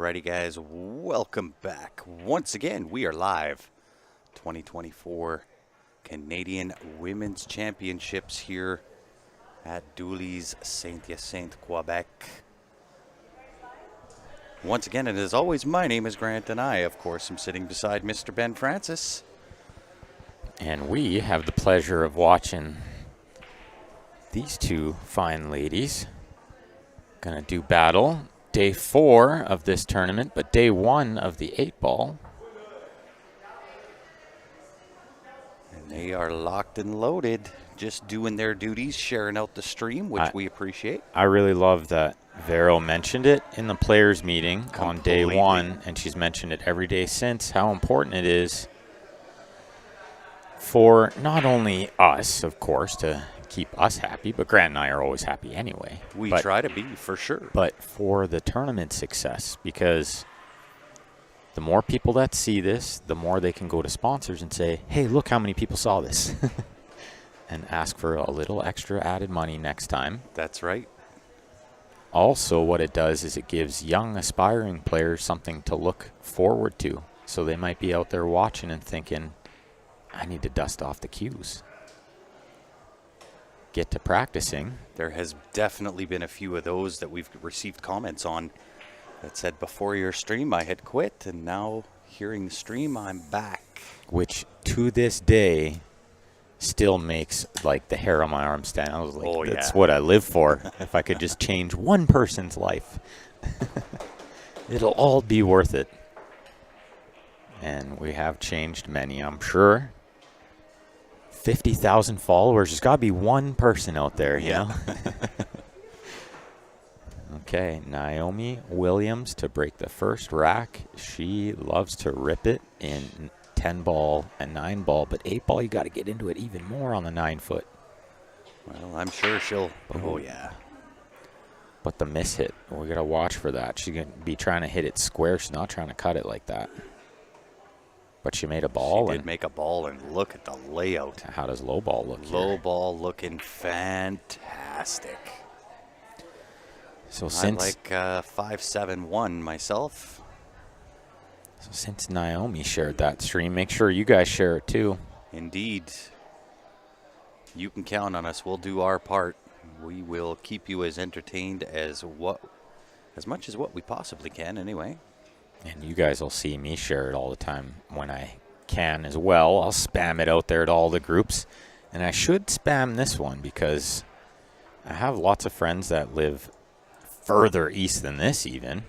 Alrighty, guys, welcome back. Once again, we are live. 2024 Canadian Women's Championships here at Dooley's Saint-Hyacinthe, Quebec. Once again, and as always, my name is Grant, and I, of course, am sitting beside Mr. Ben Francis. And we have the pleasure of watching these two fine ladies. Gonna do battle. Day 4 of this tournament, but day 1 of the 8-ball. And they are locked and loaded, just doing their duties, sharing out the stream, which we appreciate. I really love that Vero mentioned it in the players' meeting on day 1, and she's mentioned it every day since, how important it is for not only us, of course, to keep us happy, but Grant and I are always happy anyway. We try to be, for sure. But for the tournament success, because the more people that see this, the more they can go to sponsors and say, hey, look how many people saw this, and ask for a little extra added money next time. That's right. Also, what it does is it gives young aspiring players something to look forward to. So they might be out there watching and thinking, I need to dust off the cues. Get to practicing. There has definitely been a few of those that we've received comments on that said, before your stream I had quit, and now hearing the stream I'm back. Which to this day still makes like the hair on my arm stand. I was like, that's what I live for. If I could just change one person's life, it'll all be worth it. And we have changed many, I'm sure. 50,000 followers. There's got to be one person out there, you know? Okay, Naomi Williams to break the first rack. She loves to rip it in 10-ball and 9-ball, but 8-ball, you got to get into it even more on the 9-foot. Well, I'm sure she'll. Oh, yeah. But the miss hit, we got to watch for that. She's going to be trying to hit it square. She's not trying to cut it like that. But she made a ball. She did make a ball, and look at the layout. How does low ball look Low here? ball looking fantastic. So since I like 5-7-1 myself. So since Naomi shared that stream, make sure you guys share it too. Indeed. You can count on us. We'll do our part. We will keep you as entertained as much as what we possibly can anyway. And you guys will see me share it all the time when I can as well. I'll spam it out there to all the groups. And I should spam this one because I have lots of friends that live further east than this even.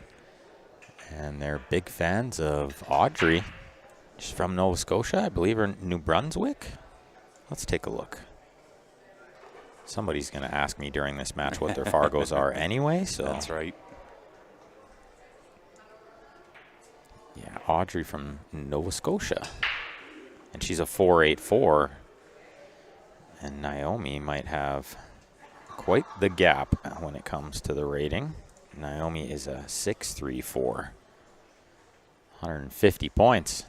And they're big fans of Audrey. She's from Nova Scotia, I believe, or New Brunswick. Let's take a look. Somebody's going to ask me during this match what their Fargos are anyway. So that's right. Yeah, Audrey from Nova Scotia. And she's a 4.84. And Naomi might have quite the gap when it comes to the rating. Naomi is a 6.34. 150 points.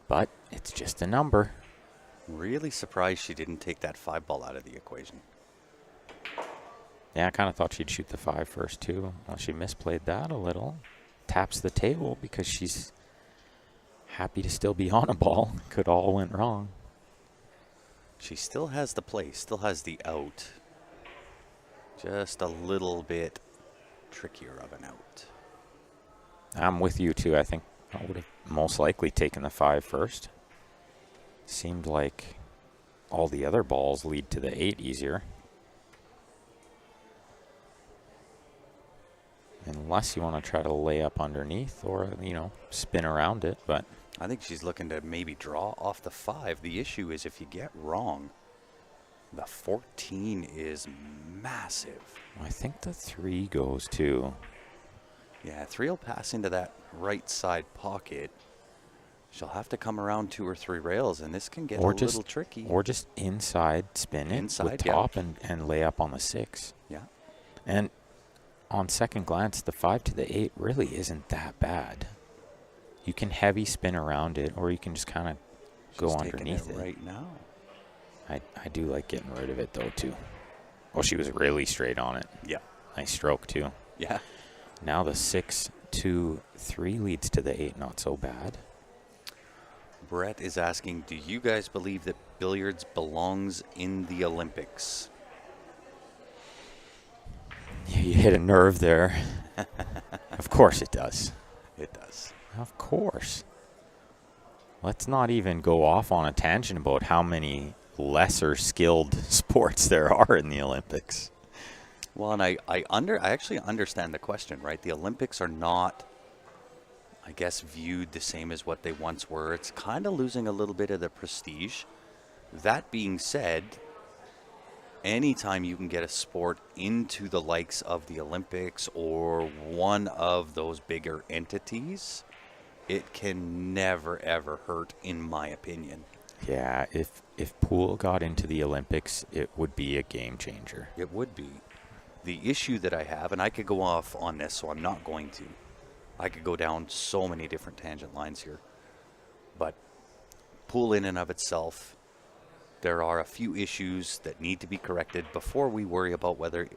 But it's just a number. Really surprised she didn't take that 5-ball out of the equation. Yeah, I kind of thought she'd shoot the 5 first too. Well, she misplayed that a little. Taps the table because she's happy to still be on a ball. Could all went wrong. She still has the play, still has the out. Just a little bit trickier of an out. I'm with you too. I think I would have most likely taken the 5 first. Seemed like all the other balls lead to the 8 easier. Unless you want to try to lay up underneath or, you know, spin around it. But I think she's looking to maybe draw off the 5. The issue is if you get wrong, the 14 is massive. I think the 3 goes too. Yeah, 3 will pass into that right side pocket. She'll have to come around 2 or 3 rails, and this can get a little tricky. Or just inside spin it with top and lay up on the 6. Yeah. And on second glance, the 5 to the 8 really isn't that bad. You can heavy spin around it, or you can just kind of go underneath it. Right now. I do like getting rid of it, though, too. Well, she was really straight on it. Yeah. Nice stroke, too. Yeah. Now the 6-2-3 leads to the 8. Not so bad. Brett is asking, do you guys believe that billiards belongs in the Olympics? You hit a nerve there. Of course it does. It does. Of course. Let's not even go off on a tangent about how many lesser skilled sports there are in the Olympics. Well, and I actually understand the question, right? The Olympics are not, I guess, viewed the same as what they once were. It's kind of losing a little bit of the prestige. That being said, anytime you can get a sport into the likes of the Olympics or one of those bigger entities, it can never, ever hurt, in my opinion. Yeah, if pool got into the Olympics, it would be a game changer. It would be. The issue that I have, and I could go off on this, so I'm not going to. I could go down so many different tangent lines here. But pool in and of itself, there are a few issues that need to be corrected before we worry about whether,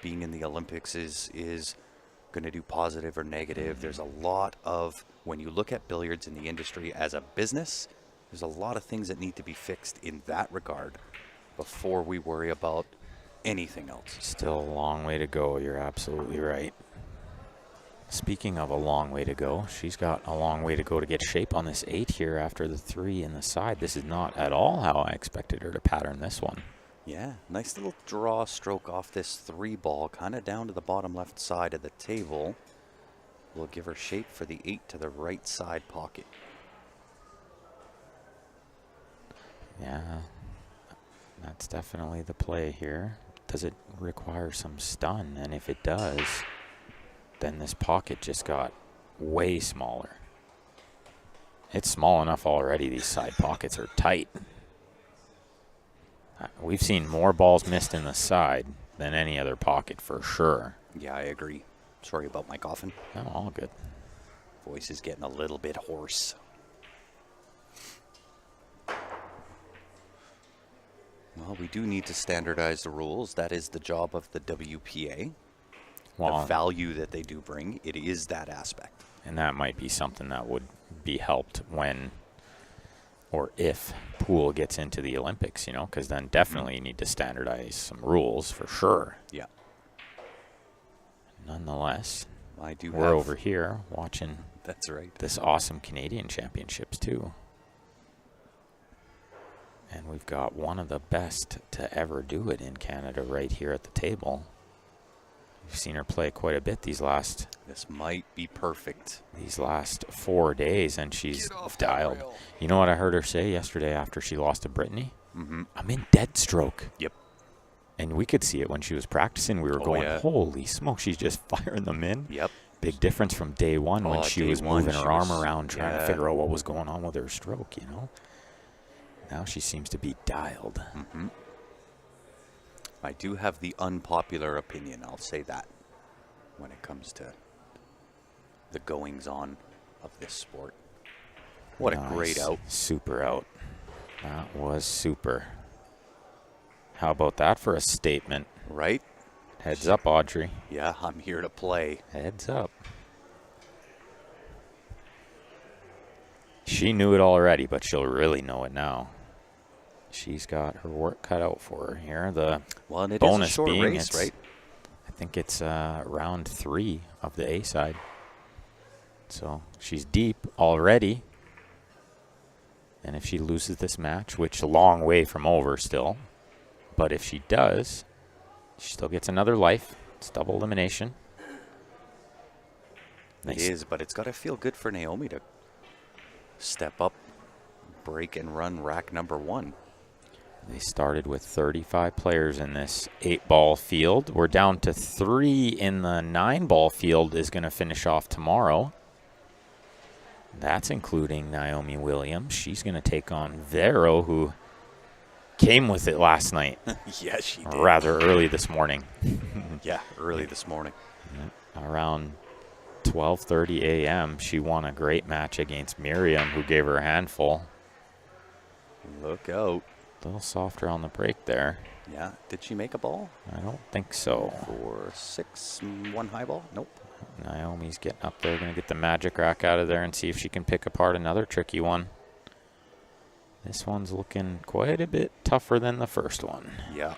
being in the Olympics is going to do positive or negative. There's a lot of, when you look at billiards in the industry as a business, there's a lot of things that need to be fixed in that regard before we worry about anything else. Still a long way to go. You're absolutely right. Speaking of a long way to go, she's got a long way to go to get shape on this 8 here after the 3 in the side. This is not at all how I expected her to pattern this one. Yeah, nice little draw stroke off this 3 ball, kind of down to the bottom left side of the table. Will give her shape for the 8 to the right side pocket. Yeah, that's definitely the play here. Does it require some stun? And if it does, then this pocket just got way smaller. It's small enough already. These side pockets are tight. We've seen more balls missed in the side than any other pocket for sure. Yeah, I agree. Sorry about my coughing. Oh, all good. Voice is getting a little bit hoarse. Well, we do need to standardize the rules. That is the job of the WPA. Well, the value that they do bring, it is that aspect. And that might be something that would be helped when or if pool gets into the Olympics, because then definitely you need to standardize some rules for sure. Yeah. Nonetheless, we're over here watching that's right. This awesome Canadian Championships too. And we've got one of the best to ever do it in Canada right here at the table. We've seen her play quite a bit these last... This might be perfect. These last 4 days, and she's dialed. You know what I heard her say yesterday after she lost to Brittany? Mm-hmm. I'm in dead stroke. Yep. And we could see it when she was practicing. We were going, holy smoke, she's just firing them in. Yep. Big difference from day one when she was moving her arm around trying to figure out what was going on with her stroke, Now she seems to be dialed. Mm-hmm. I do have the unpopular opinion, I'll say that, when it comes to the goings-on of this sport. What a great out. Super out. That was super. How about that for a statement? Right? Heads up, Audrey. Yeah, I'm here to play. Heads up. She knew it already, but she'll really know it now. She's got her work cut out for her here. The and it bonus is a short being race, right? I think it's round 3 of the A side. So she's deep already. And if she loses this match, which a long way from over still, but if she does, she still gets another life. It's double elimination. It is, but it's got to feel good for Naomi to step up, break, and run rack number 1. They started with 35 players in this 8-ball field. We're down to 3 in the 9-ball field is going to finish off tomorrow. That's including Naomi Williams. She's going to take on Vero, who came with it last night. Yes, she did. Rather early this morning. Yeah, early this morning. Around 12:30 a.m., she won a great match against Miriam, who gave her a handful. Look out. A little softer on the break there. Yeah. Did she make a ball? I don't think so. 4-6, 1 high ball? Nope. Naomi's getting up there, going to get the magic rack out of there and see if she can pick apart another tricky one. This one's looking quite a bit tougher than the first one. Yeah.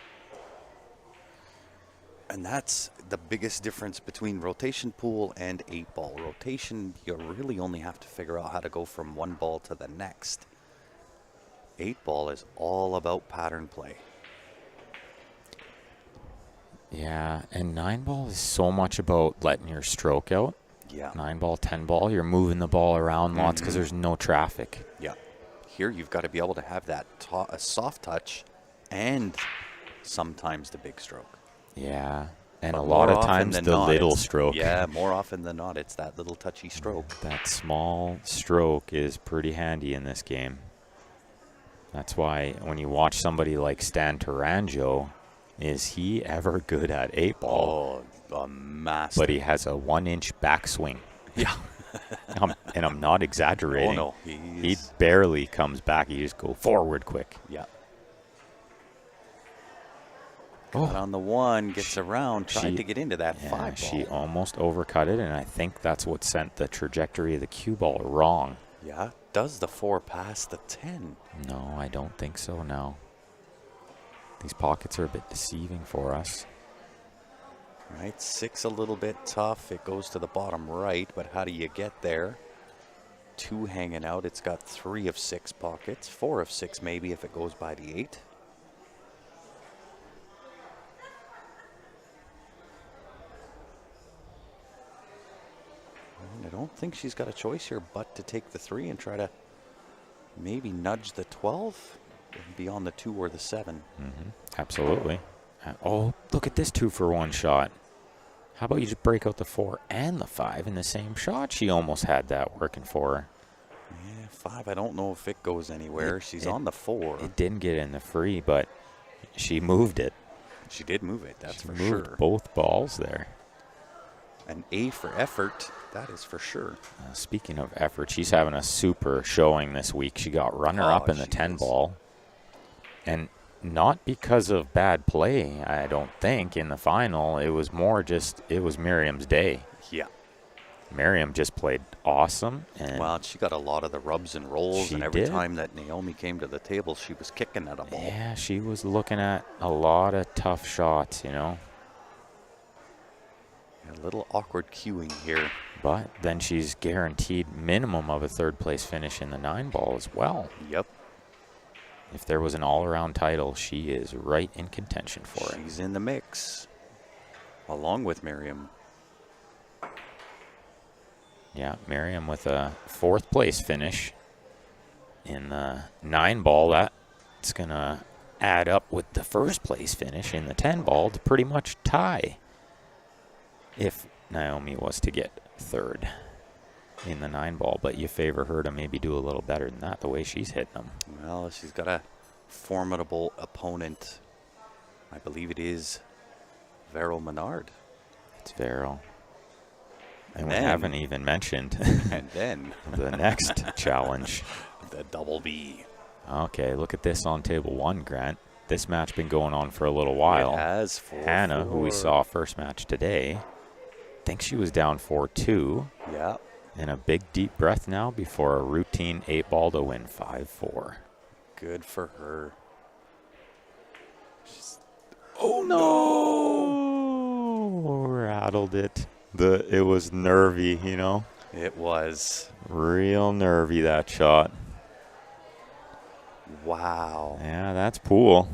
And that's the biggest difference between rotation pool and 8-ball. Rotation, you really only have to figure out how to go from one ball to the next. 8-ball is all about pattern play. Yeah, and 9-ball is so much about letting your stroke out. Yeah. 9-ball, 10-ball, you're moving the ball around lots because there's no traffic. Yeah. Here you've got to be able to have that a soft touch and sometimes the big stroke. Yeah, and But a lot more of often times than the not, little it's- stroke. Yeah, more often than not, it's that little touchy stroke. That small stroke is pretty handy in this game. That's why when you watch somebody like Stan Taranjo, is he ever good at 8-ball? Oh, a massive. But he has a 1-inch backswing. Yeah. And I'm not exaggerating. Oh, no. He barely comes back. He just go forward quick. Yeah. Oh, Got on the one, gets around, tried to get into that yeah, 5-ball. she almost overcut it, and I think that's what sent the trajectory of the cue ball wrong. Yeah. Does the 4 pass the 10? No, I don't think so now. These pockets are a bit deceiving for us. Right, 6 a little bit tough. It goes to the bottom right, but how do you get there? 2 hanging out. It's got 3 of 6 pockets. 4 of 6 maybe if it goes by the 8. And I don't think she's got a choice here but to take the 3 and try to maybe nudge the 12 and be on the 2 or the 7. Absolutely. Oh, look at this 2-for-1 shot. How about you just break out the 4 and the 5 in the same shot? She almost had that working for her. Yeah, 5, I don't know if it goes anywhere. She's on the 4. It didn't get in the free, but she moved it. She did move it, that's She for moved sure. both balls there. An A for effort, that is for sure. Speaking of effort, she's having a super showing this week. She got runner-up in the she 10 is. ball. And not because of bad play, I don't think, in the final. It was more just, it was Miriam's day. Yeah. Miriam just played awesome. And Well, she got a lot of the rubs and rolls, She and every did. time that Naomi came to the table, she was kicking at a ball. yeah, she was looking at a lot of tough shots, you know. A little awkward queuing here. But then she's guaranteed minimum of a third-place finish in the 9 ball as well. Yep. If there was an all-around title, she is right in contention for it. She's in the mix, along with Miriam. Yeah, Miriam with a 4th-place finish in the 9 ball. That's going to add up with the 1st-place finish in the 10 ball to pretty much tie if Naomi was to get 3rd in the 9 ball. But you favor her to maybe do a little better than that, the way she's hitting them. Well, she's got a formidable opponent. I believe it is Vero Menard. It's Vero. And And we then- haven't even mentioned And then the next challenge. the double B. Okay, look at this on table 1, Grant. This match been going on for a little while. It has 4-4. Hannah, who we saw first match today, thinks she was down 4-2. Yeah. And a big deep breath now before a routine 8 ball to win 5-4. Good for her. Oh no! Rattled it. It was nervy, you know. It was. Real nervy, that shot. Wow. Yeah, that's pool.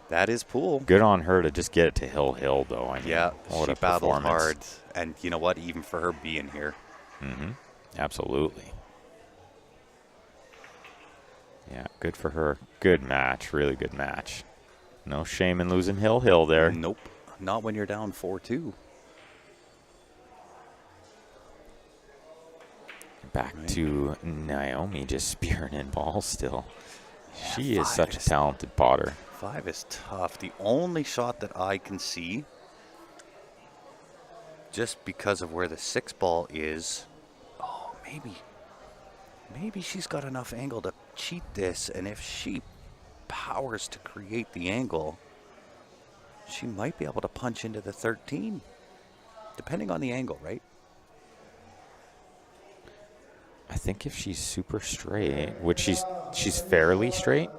That is pool. Good on her to just get it to Hill, though. I mean, Yeah, what she a battled performance. hard. And you know what? Even for her being here. Absolutely. Yeah, good for her. Good match. Really good match. No shame in losing Hill there. Nope. Not when you're down 4-2. Back Right. to Naomi just spearing in balls still. She is 5 such a is- talented potter. 5 is tough. The only shot that I can see, just because of where the 6 ball is, oh, maybe she's got enough angle to cheat this, and if she powers to create the angle, she might be able to punch into the 13, depending on the angle, right? think if she's super straight, which she's fairly straight,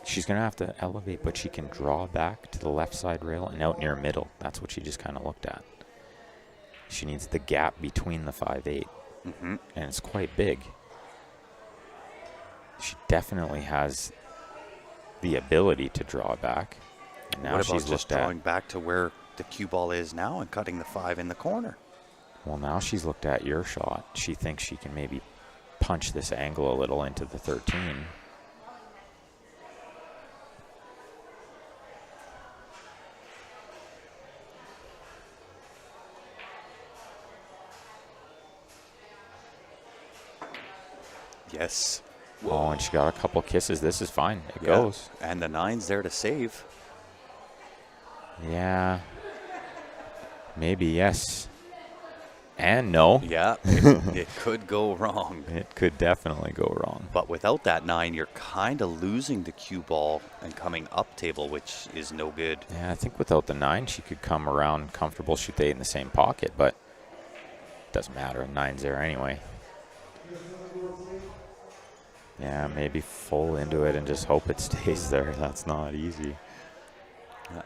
she's going to have to elevate, but she can draw back to the left side rail and out near middle. That's what she just kind of looked at. She needs the gap between the 5/8, and it's quite big. She definitely has the ability to draw back. And now what she's about just looked drawing at, back to where the cue ball is now and cutting the 5 in the corner? well, now she's looked at your shot. She thinks she can maybe punch this angle a little into the 13. Yes. Oh, and she got a couple kisses. This is fine. It Yeah. goes. And the 9's there to save. Yeah. Maybe yes. And no. Yeah, it could go wrong. It could definitely go wrong. But without that 9, you're kind of losing the cue ball and coming up table, which is no good. Yeah, I think without the 9, she could come around comfortable, shoot the 8 in the same pocket, but it doesn't matter. 9's there anyway. Yeah, maybe full into it and just hope it stays there. That's not easy.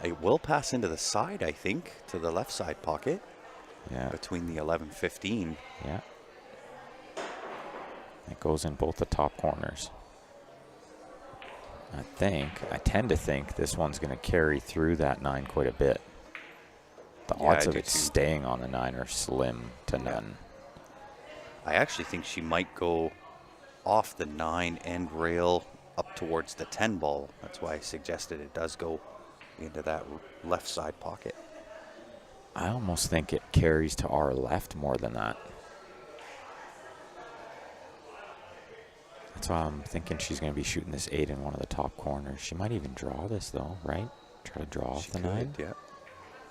It will pass into the side, I think, to the left side pocket Yeah, between the 11-15. yeah. It goes in both the top corners. I tend to think this one's going to carry through that 9 quite a bit. The Yeah, odds I of do it too. staying on the 9 are slim to none. I actually think she might go off the 9 end rail up towards the 10 ball. That's why I suggested it does go into that left side pocket. I almost think it carries to our left more than that. That's why I'm thinking she's going to be shooting this 8 in one of the top corners. She might even draw this, though, right? Try to draw off She the could, 9. yeah.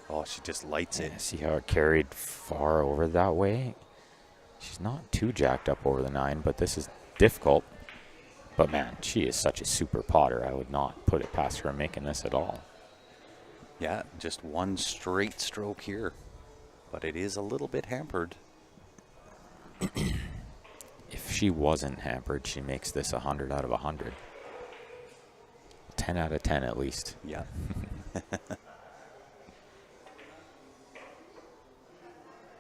Oh, she just lights it. Yeah, see how it carried far over that way? She's not too jacked up over the 9, but this is difficult. But, man, she is such a super potter. I would not put it past her making this at all. Yeah, just one straight stroke here. But it is a little bit hampered. If she wasn't hampered, she makes this 100 out of 100. 10 out of 10 at least. Yeah.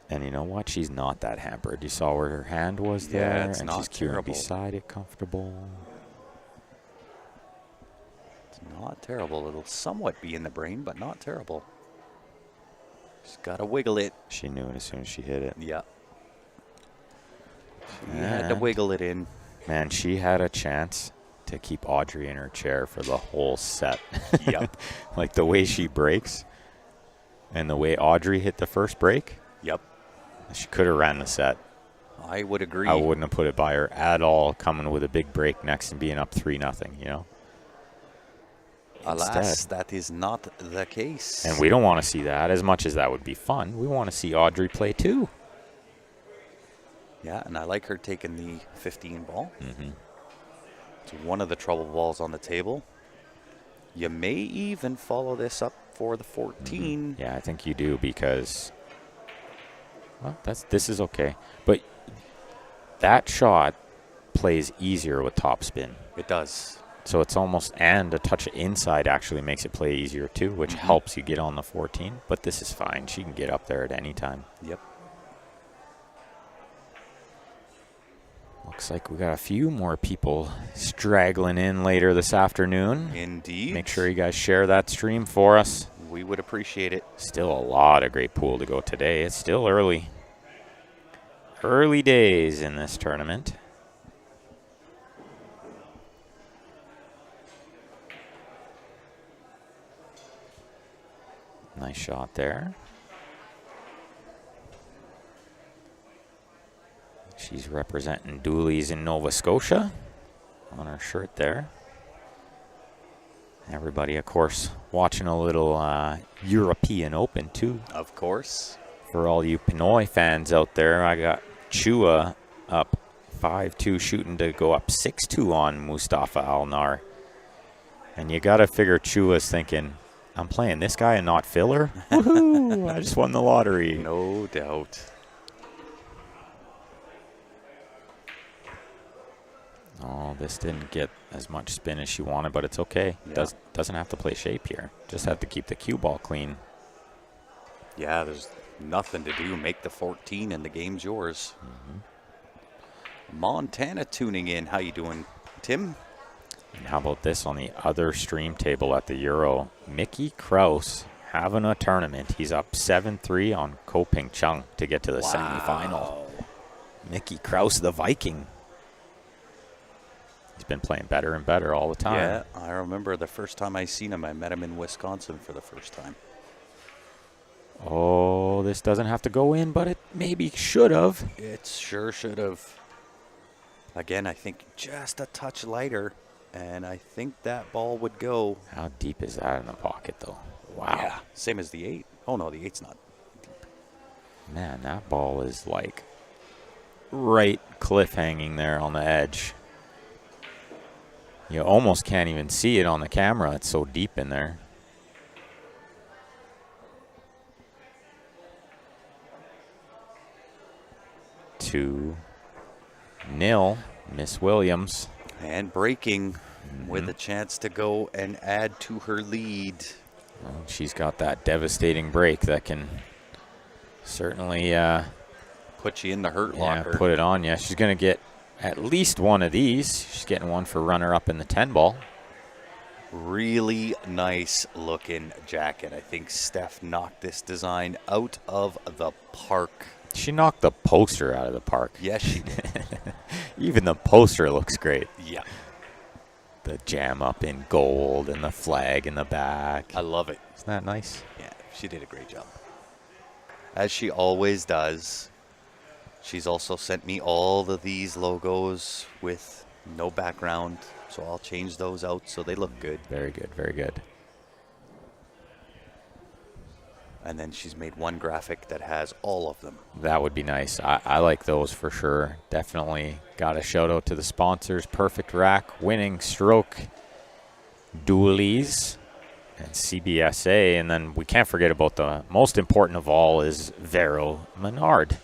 And you know what? She's not that hampered. You saw where her hand was Yeah, there, it's and not she's cueing terrible. beside it comfortable. It's not terrible. It'll somewhat be in the brain, but not terrible. Just got to wiggle it. She knew it as soon as she hit it. Yeah. She had to And- wiggle it in. Man, she had a chance to keep Audrey in her chair for the whole set. Yep. Like the way she breaks and the way Audrey hit the first break, Yep. she could have ran the set. I would agree. I wouldn't have put it by her at all, coming with a big break next and being up 3-0, you know? Alas, Instead. that is not the case. And we don't want to see that. As much as that would be fun, we want to see Audrey play too. Yeah, and I like her taking the 15 ball. Mm-hmm. It's one of the trouble balls on the table. You may even follow this up for the 14. Yeah, I think you do because, well, this is okay. But that shot plays easier with topspin. It does. So it's almost, and a touch inside actually makes it play easier too, which helps you get on the 14. But this is fine. She can get up there at any time. Yep. Looks like we got a few more people straggling in later this afternoon. Indeed. Make sure you guys share that stream for us. We would appreciate it. Still a lot of great pool to go today. It's still early. Early days in this tournament. Nice shot there. She's representing Dooley's in Nova Scotia on her shirt there. Everybody, of course, watching a little European Open, too. Of course. For all you Pinoy fans out there, I got Chua up 5-2, shooting to go up 6-2 on Mustafa Al-Nar. And you got to figure Chua's thinking, I'm playing this guy and not filler? Woohoo! I just won the lottery. No doubt. Oh, this didn't get as much spin as she wanted, but it's okay. Yeah. Doesn't have to play shape here. Just have to keep the cue ball clean. Yeah, there's nothing to do. Make the 14 and the game's yours. Montana tuning in. How you doing, Tim? And how about this on the other stream table at the Euro? Mickey Kraus having a tournament. He's up 7-3 on Ko Ping Chung to get to the semifinal. Mickey Kraus, the Viking. He's been playing better and better all the time. Yeah, I remember the first time I seen him. I met him in Wisconsin for the first time. Oh, this doesn't have to go in, but it maybe should have. It sure should have. Again, I think just a touch lighter, and I think that ball would go. How deep is that in the pocket, though? Wow. Yeah, same as the 8. Oh, no, the 8's not. Man, that ball is like right cliff hanging there on the edge. You almost can't even see it on the camera. It's so deep in there. Two nil, Miss Williams. And breaking with a chance to go and add to her lead. Well, she's got that devastating break that can certainly Put you in the hurt locker. put it on you. She's going to get at least one of these. She's getting one for runner-up in the 10 ball. Really nice looking jacket. I think Steph knocked this design out of the park. She knocked the poster out of the park. Yes, she did. Even the poster looks great. Yeah, The jam up in gold and the flag in the back. I love it. Isn't that nice? Yeah, she did a great job. As she always does. She's also sent me all of these logos with no background, so I'll change those out so they look good. Very good, very good. And then she's made one graphic that has all of them. That would be nice. I like those for sure. Definitely got a shout out to the sponsors. Perfect Rack, Winning Stroke, Dualies, and CBSA. And then we can't forget about the most important of all is Vero Menard,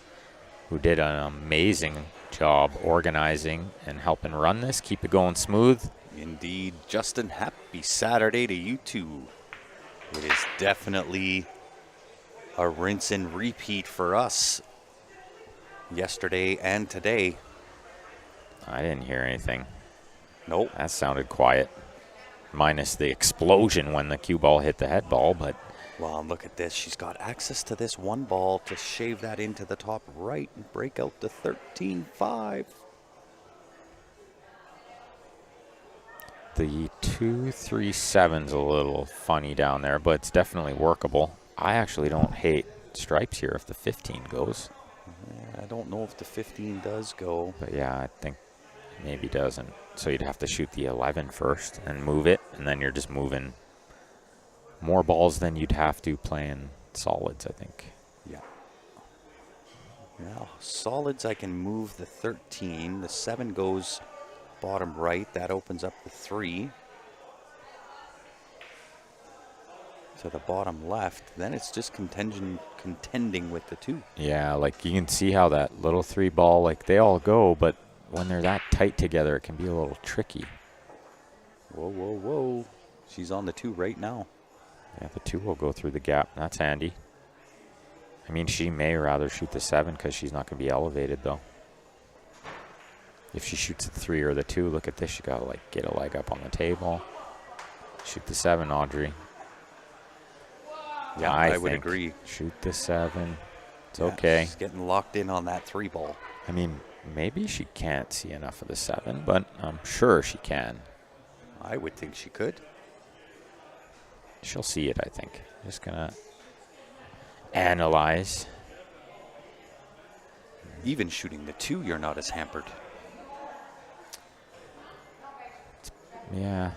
who did an amazing job organizing and helping run this. Keep it going smooth. Indeed. Justin, happy Saturday to you too. It is definitely a rinse and repeat for us yesterday and today. I didn't hear anything. Nope. That sounded quiet. Minus the explosion when the cue ball hit the head ball, but Well, and look at this. She's got access to this one ball to shave that into the top right and break out the 13-5. the 2-3-7's a little funny down there, but it's definitely workable. I actually don't hate stripes here if the 15 goes. I don't know if the 15 does go. But yeah, I think maybe doesn't. So you'd have to shoot the 11 first and move it, and then you're just moving more balls than you'd have to playing solids, I think. Yeah. Now, solids, I can move the 13. The 7 goes bottom right. That opens up the 3 to the bottom left. Then it's just contending with the 2. Yeah, like you can see how that little 3 ball, like they all go, but when they're that tight together, it can be a little tricky. Whoa, whoa, whoa. She's on the 2 right now. Yeah, the 2 will go through the gap. That's handy. I mean, she may rather shoot the 7 because she's not going to be elevated, though. If she shoots the 3 or the 2, look at this. She got to, like, get a leg up on the table. Shoot the 7, Audrey. Yeah, I would think agree. Shoot the 7. It's Yeah, okay. She's getting locked in on that 3 ball. I mean, maybe she can't see enough of the 7, but I'm sure she can. I would think she could. She'll see it, I think. Just going to analyze. Even shooting the 2, you're not as hampered. Yeah.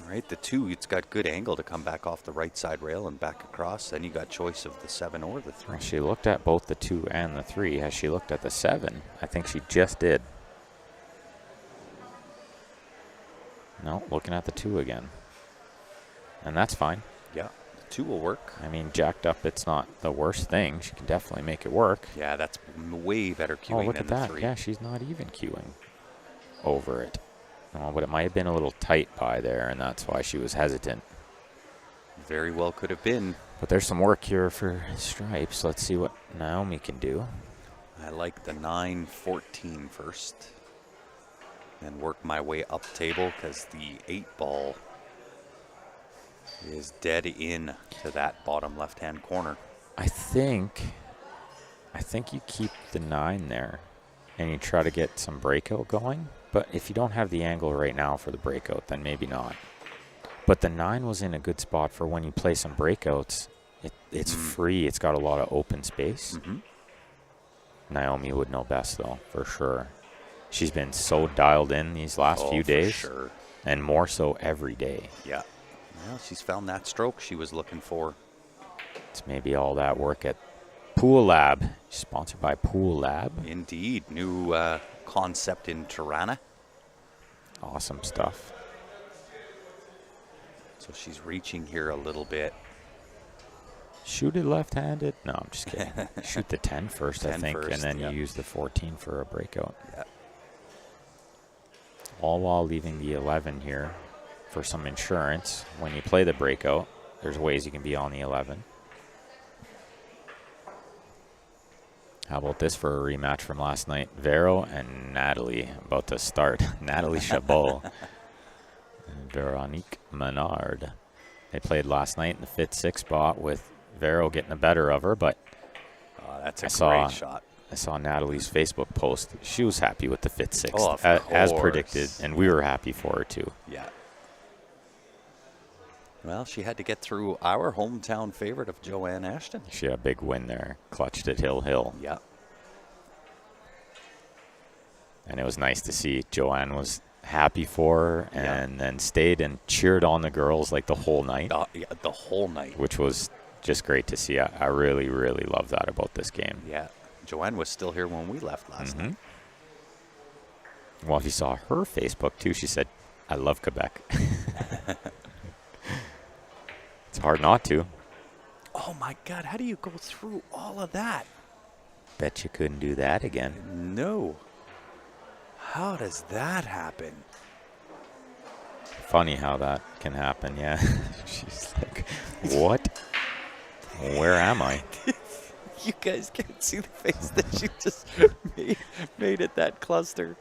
Right, the 2, it's got good angle to come back off the right side rail and back across. Then you got choice of the 7 or the 3. Well, she looked at both the 2 and the 3. Has she looked at the 7? I think she just did. No, looking at the 2 again. And that's fine. Yeah, the 2 will work. I mean, jacked up, it's not the worst thing. She can definitely make it work. Yeah, that's way better Oh, cueing look than at the that. 3. Yeah, she's not even cueing. over it. Oh, but it might have been a little tight by there, and that's why she was hesitant. Very well could have been. But there's some work here for stripes. Let's see what Naomi can do. I like the 9-14 first. And work my way up table because the 8-ball is dead in to that bottom left-hand corner. I think you keep the 9 there and you try to get some breakout going. But if you don't have the angle right now for the breakout, then maybe not. But the 9 was in a good spot for when you play some breakouts. It's free. It's got a lot of open space. Naomi would know best, though, for sure. She's been so dialed in these last few days. For sure. And more so every day. Yeah. Well, she's found that stroke she was looking for. It's maybe all that work at Pool Lab. Sponsored by Pool Lab. Indeed. New concept in Tirana. Awesome stuff. So she's reaching here a little bit. Shoot it left-handed? No, I'm just kidding. Shoot the 10 first, 10 I think, first, and then yeah. you use the 14 for a breakout. Yeah. All while leaving the 11 here for some insurance. When you play the breakout, there's ways you can be on the 11. How about this for a rematch from last night? Vero and Natalie about to start. Natalie Chabot and Veronique Menard. They played last night in the 5th-6 spot with Vero getting the better of her, but that's a great shot. I saw Natalie's Facebook post. She was happy with the 5th-6 of as course. predicted, and we were happy for her too. Yeah. Well, she had to get through our hometown favorite of Joanne Ashton. She had a big win there, clutched at Hill Hill. Yeah. And it was nice to see Joanne was happy for her and then stayed and cheered on the girls like the whole night. The whole night. Which was just great to see. I really, really love that about this game. Yeah. Joanne was still here when we left last night. Well, if you saw her Facebook too, she said, "I love Quebec." It's hard not to. Oh my God, how do you go through all of that? Bet you couldn't do that again. No. How does that happen? Funny how that can happen, yeah. She's like, what? Where am I? You guys can't see the face that she just made at that cluster.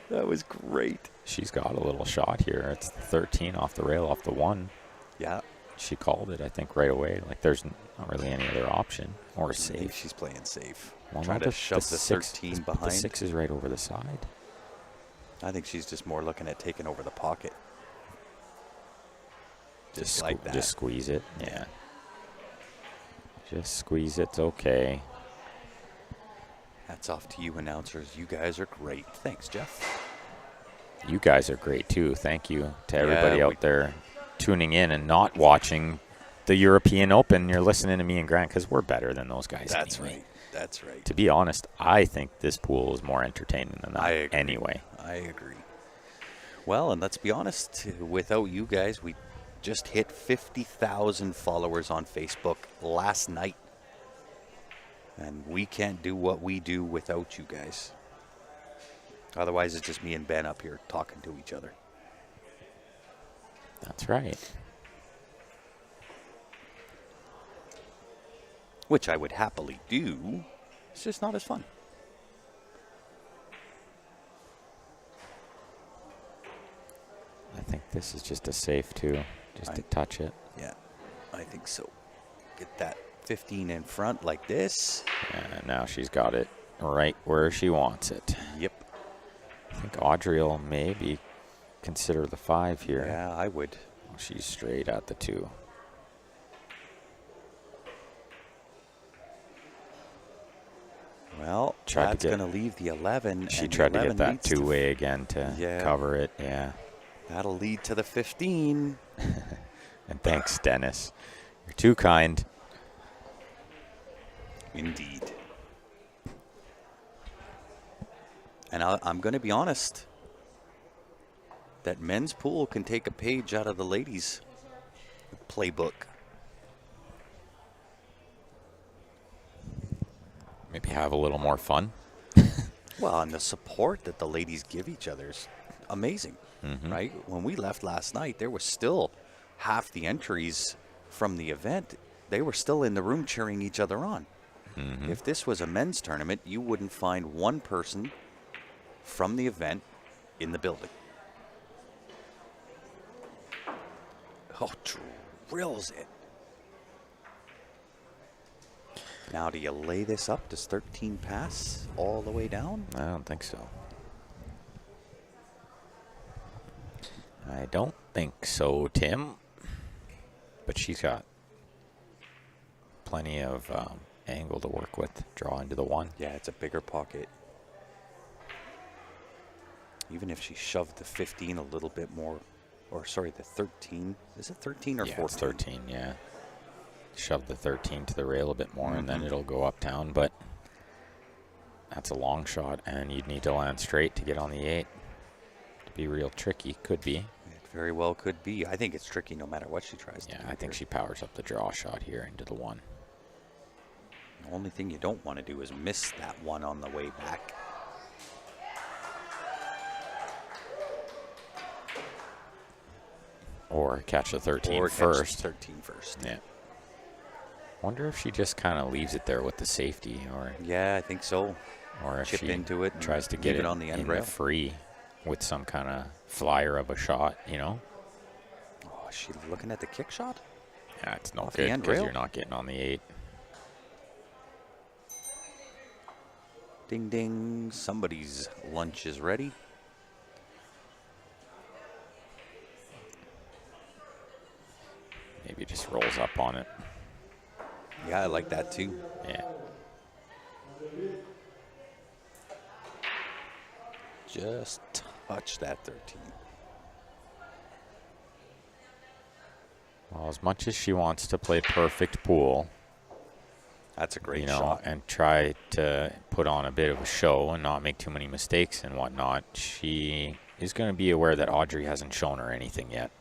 That was great. She's got a little shot here. It's 13 off the rail, off the 1. Yeah. She called it, I think, right away. Like, there's not really any other option. Or Maybe safe. she's playing safe. Well, Try no, to shove the 13 behind. The 6 is right over the side. I think she's just more looking at taking over the pocket. Just like that. Just squeeze it. Yeah. Just squeeze it. It's okay. Hats off to you announcers. You guys are great. Thanks, Jeff. You guys are great, too. Thank you to everybody out there tuning in and not watching the European Open. You're listening to me and Grant because we're better than those guys. That's anyway. right. That's right. To be honest, I think this pool is more entertaining than that. I agree. Anyway. I agree. Well, and let's be honest, without you guys, we just hit 50,000 followers on Facebook last night. And we can't do what we do without you guys. Otherwise, it's just me and Ben up here talking to each other. That's right. Which I would happily do. It's just not as fun. I think this is just a safe, too. Just to touch it. Yeah, I think so. Get that 15 in front like this. And now she's got it right where she wants it. Yep. I think Audrey will maybe consider the 5 here. Yeah, I would. She's straight at the 2. Well, that's going to leave the 11. She tried to get that 2-way again to cover it. Yeah. That'll lead to the 15. And thanks, Dennis. You're too kind. Indeed. And I'm going to be honest. That men's pool can take a page out of the ladies' playbook. Maybe have a little more fun. Well, and the support that the ladies give each other is amazing, right? When we left last night, there was still half the entries from the event. They were still in the room cheering each other on. If this was a men's tournament, you wouldn't find one person from the event in the building. Oh, drills it. Now, do you lay this up? Does 13 pass all the way down? I don't think so. I don't think so, Tim. But she's got plenty of angle to work with. Draw into the 1. Yeah, it's a bigger pocket. Even if she shoved the 15 a little bit more, or sorry, the 13. Is it 13 or 14? It's 13, yeah. Shove the 13 to the rail a bit more, and then it'll go uptown. But that's a long shot, and you'd need to land straight to get on the 8. To be real tricky, could be. It very well could be. I think it's tricky no matter what she tries to do. Yeah, I think she powers up the draw shot here into the 1. The only thing you don't want to do is miss that 1 on the way back. Or catch the 13 Or first. catch the 13 first. Yeah. Wonder if she just kind of leaves it there with the safety, or Yeah, I think so. if Chip she into it and tries to leave get it on the end in rail. the free with some kind of flyer of a shot, you know? Oh, is she looking at the kick shot? Yeah, it's no Off the good end because rail? you're not getting on the 8. Ding, ding. Somebody's lunch is ready. Maybe just rolls up on it. Yeah, I like that too. Yeah. Just touch that 13. Well, as much as she wants to play perfect pool, That's a great you know, shot. and try to put on a bit of a show and not make too many mistakes and whatnot, she is going to be aware that Audrey hasn't shown her anything yet.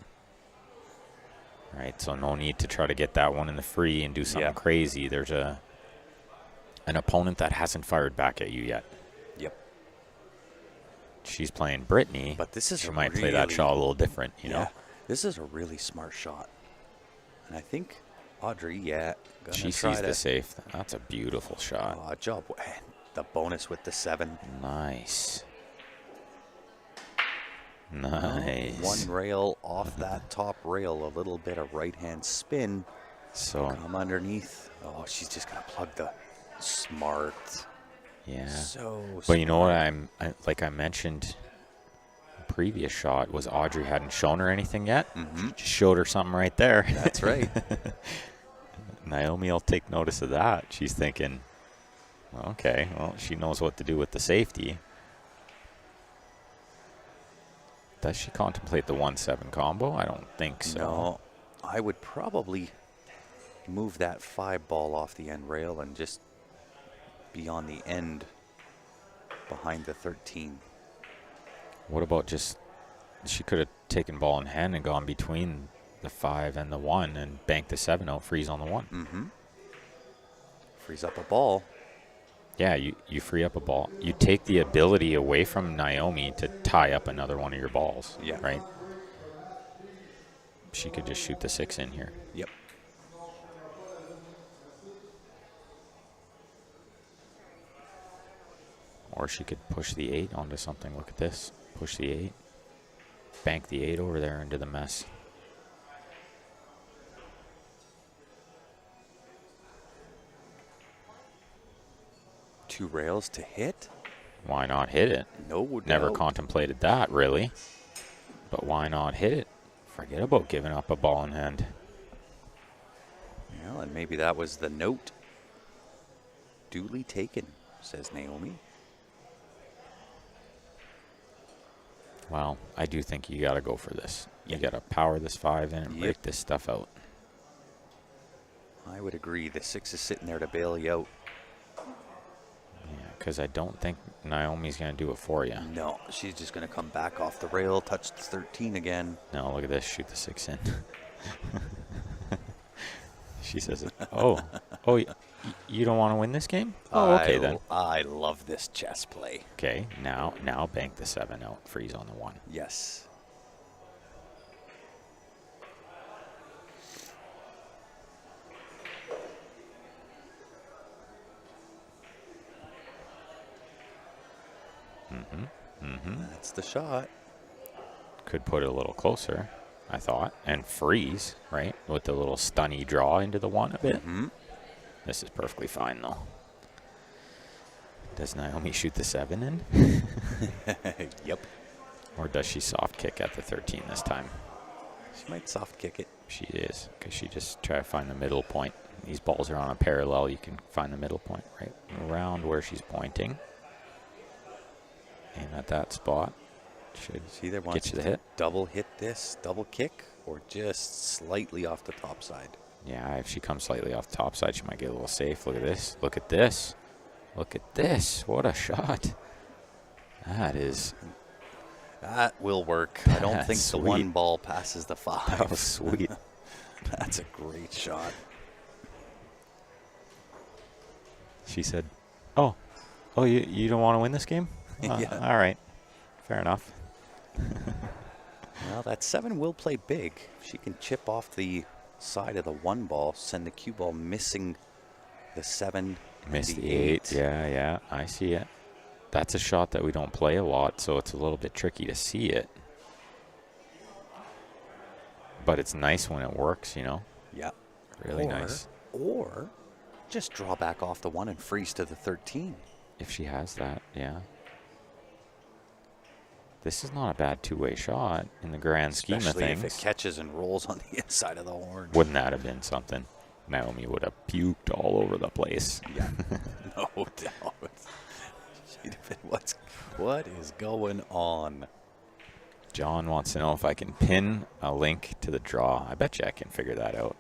Right, so no need to try to get that one in the free and do something crazy. There's an opponent that hasn't fired back at you yet. Yep. She's playing Brittany, But this is she a might play that really- shot a little different, you know. This is a really smart shot. And I think Audrey, gonna She try sees to, the safe. That's a beautiful shot. job. The bonus with the 7. Nice. Nice. One rail off that top rail, a little bit of right-hand spin. So, Come underneath. Oh, she's just going to plug the smart. yeah. So But you know what like I mentioned, the previous shot was Audrey hadn't shown her anything yet. She just showed her something right there. That's right. Naomi will take notice of that. She's thinking, okay, well, she knows what to do with the safety. Does she contemplate the 1-7 combo? I don't think so. No, I would probably move that 5 ball off the end rail and just be on the end behind the 13. What about just, she could have taken ball in hand and gone between the 5 and the 1 and banked the 7 out, freeze on the 1. Frees up a ball. Yeah, you free up a ball. You take the ability away from Naomi to tie up another one of your balls. Yeah. Right? She could just shoot the 6 in here. Yep. Or she could push the 8 onto something. Look at this. Push the 8. Bank the 8 over there into the mess. Two rails to hit? Why not hit it? No Never doubt. contemplated that, really. But why not hit it? Forget about giving up a ball in hand. Well, and maybe that was the note. Duly taken, says Naomi. Well, I do think you got to go for this. You got to power this 5 in and Yep. break this stuff out. I would agree. The 6 is sitting there to bail you out. Yeah, because I don't think Naomi's going to do it for you. No, she's just going to come back off the rail, touch the 13 again. No, look at this. Shoot the 6 in. She says, "Oh, you don't want to win this game? Oh, okay then. I love this chess play. Okay, now bank the 7 out. Freeze on the 1. Yes. That's the shot. Could put it a little closer, I thought, and freeze, right, with the little stunny draw into the 1 a bit. This is perfectly fine, though. Does Naomi shoot the 7 in? Yep. Or does she soft kick at the 13 this time? She might soft kick it. She is, because she just try to find the middle point. These balls are on a parallel. You can find the middle point right around where she's pointing. And at that spot, should She either wants get you the to hit. double hit this, double kick, or just slightly off the top side. Yeah, if she comes slightly off the top side, she might get a little safe. Look at this. Look at this. Look at this. What a shot. That is... That will work. I don't That's think sweet. the 1 ball passes the 5. That was sweet. That's a great shot. She said, oh, you don't want to win this game? Yeah. All right. Fair enough. Well, that 7 will play big. She can chip off the side of the 1 ball, send the cue ball missing the 7. Missed and the 8. Yeah, I see it. That's a shot that we don't play a lot, so it's a little bit tricky to see it. But it's nice when it works, you know? Yeah. Really nice. Or just draw back off the 1 and freeze to the 13. If she has that, yeah. This is not a bad two-way shot in the grand scheme of Especially things. if it catches and rolls on the inside of the horn. Wouldn't that have been something? Naomi would have puked all over the place. Yeah. No doubt. She'd have been, what is going on? John wants to know if I can pin a link to the draw. I bet you I can figure that out.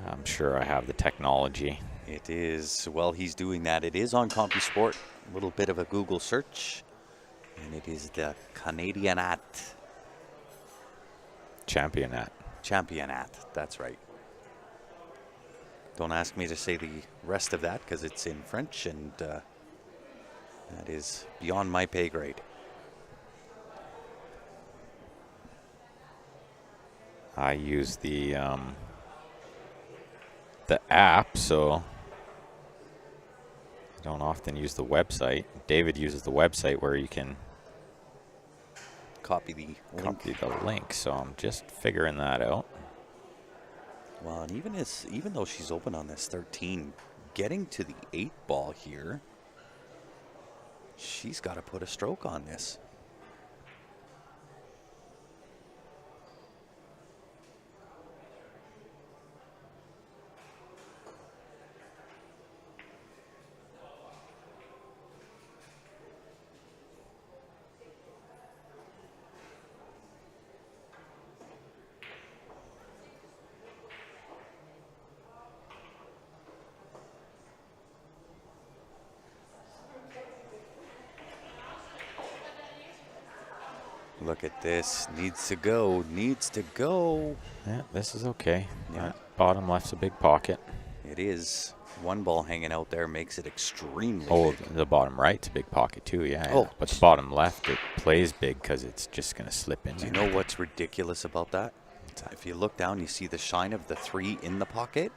I'm sure I have the technology. It is, while he's doing that, it is on CompuSport. A little bit of a Google search. And it is the Canadianat Championat. That's right. Don't ask me to say the rest of that because it's in French, and that is beyond my pay grade. I use the app, so I don't often use the website. David uses the website where you can Copy the link. copy the link, so I'm just figuring that out. Well, and even though she's open on this 13, getting to the 8 ball here, she's got to put a stroke on this. Look at this. Needs to go. Yeah, this is okay. Yeah. That bottom left's a big pocket. It is. 1 ball hanging out there makes it extremely Oh, big. the bottom right's a big pocket too, yeah. Oh. Yeah. But the bottom left, it plays big because it's just going to slip in Do you there. know what's ridiculous about that? If you look down, you see the shine of the 3 in the pocket.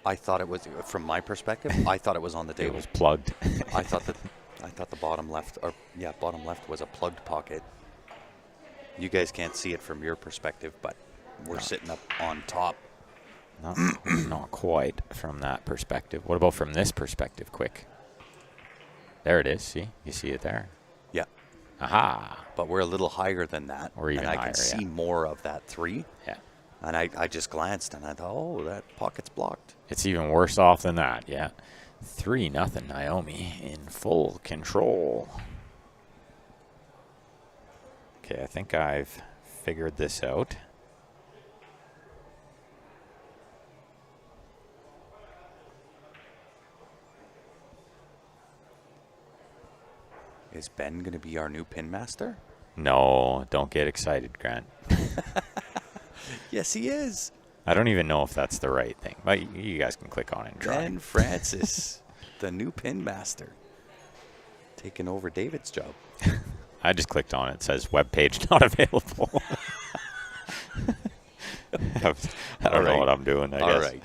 I thought it was, from my perspective, I thought it was on the It table. was plugged. I thought the bottom left, bottom left was a plugged pocket. You guys can't see it from your perspective, but we're sitting up on top. Not quite from that perspective. What about from this perspective, quick? There it is, see? You see it there? Yeah, Aha! but we're a little higher than that. We're even and I higher, can see yeah. more of that 3. Yeah. And I just glanced and I thought, oh, that pocket's blocked. It's even worse off than that, yeah. 3-0 Naomi in full control. Okay, I think I've figured this out. Is Ben going to be our new pin master? No, don't get excited, Grant. Yes, he is. I don't even know if that's the right thing, but you guys can click on it and try. Ben Francis, the new pin master, taking over David's job. I just clicked on it. It says web page not available. I don't know what I'm doing. I guess. All right,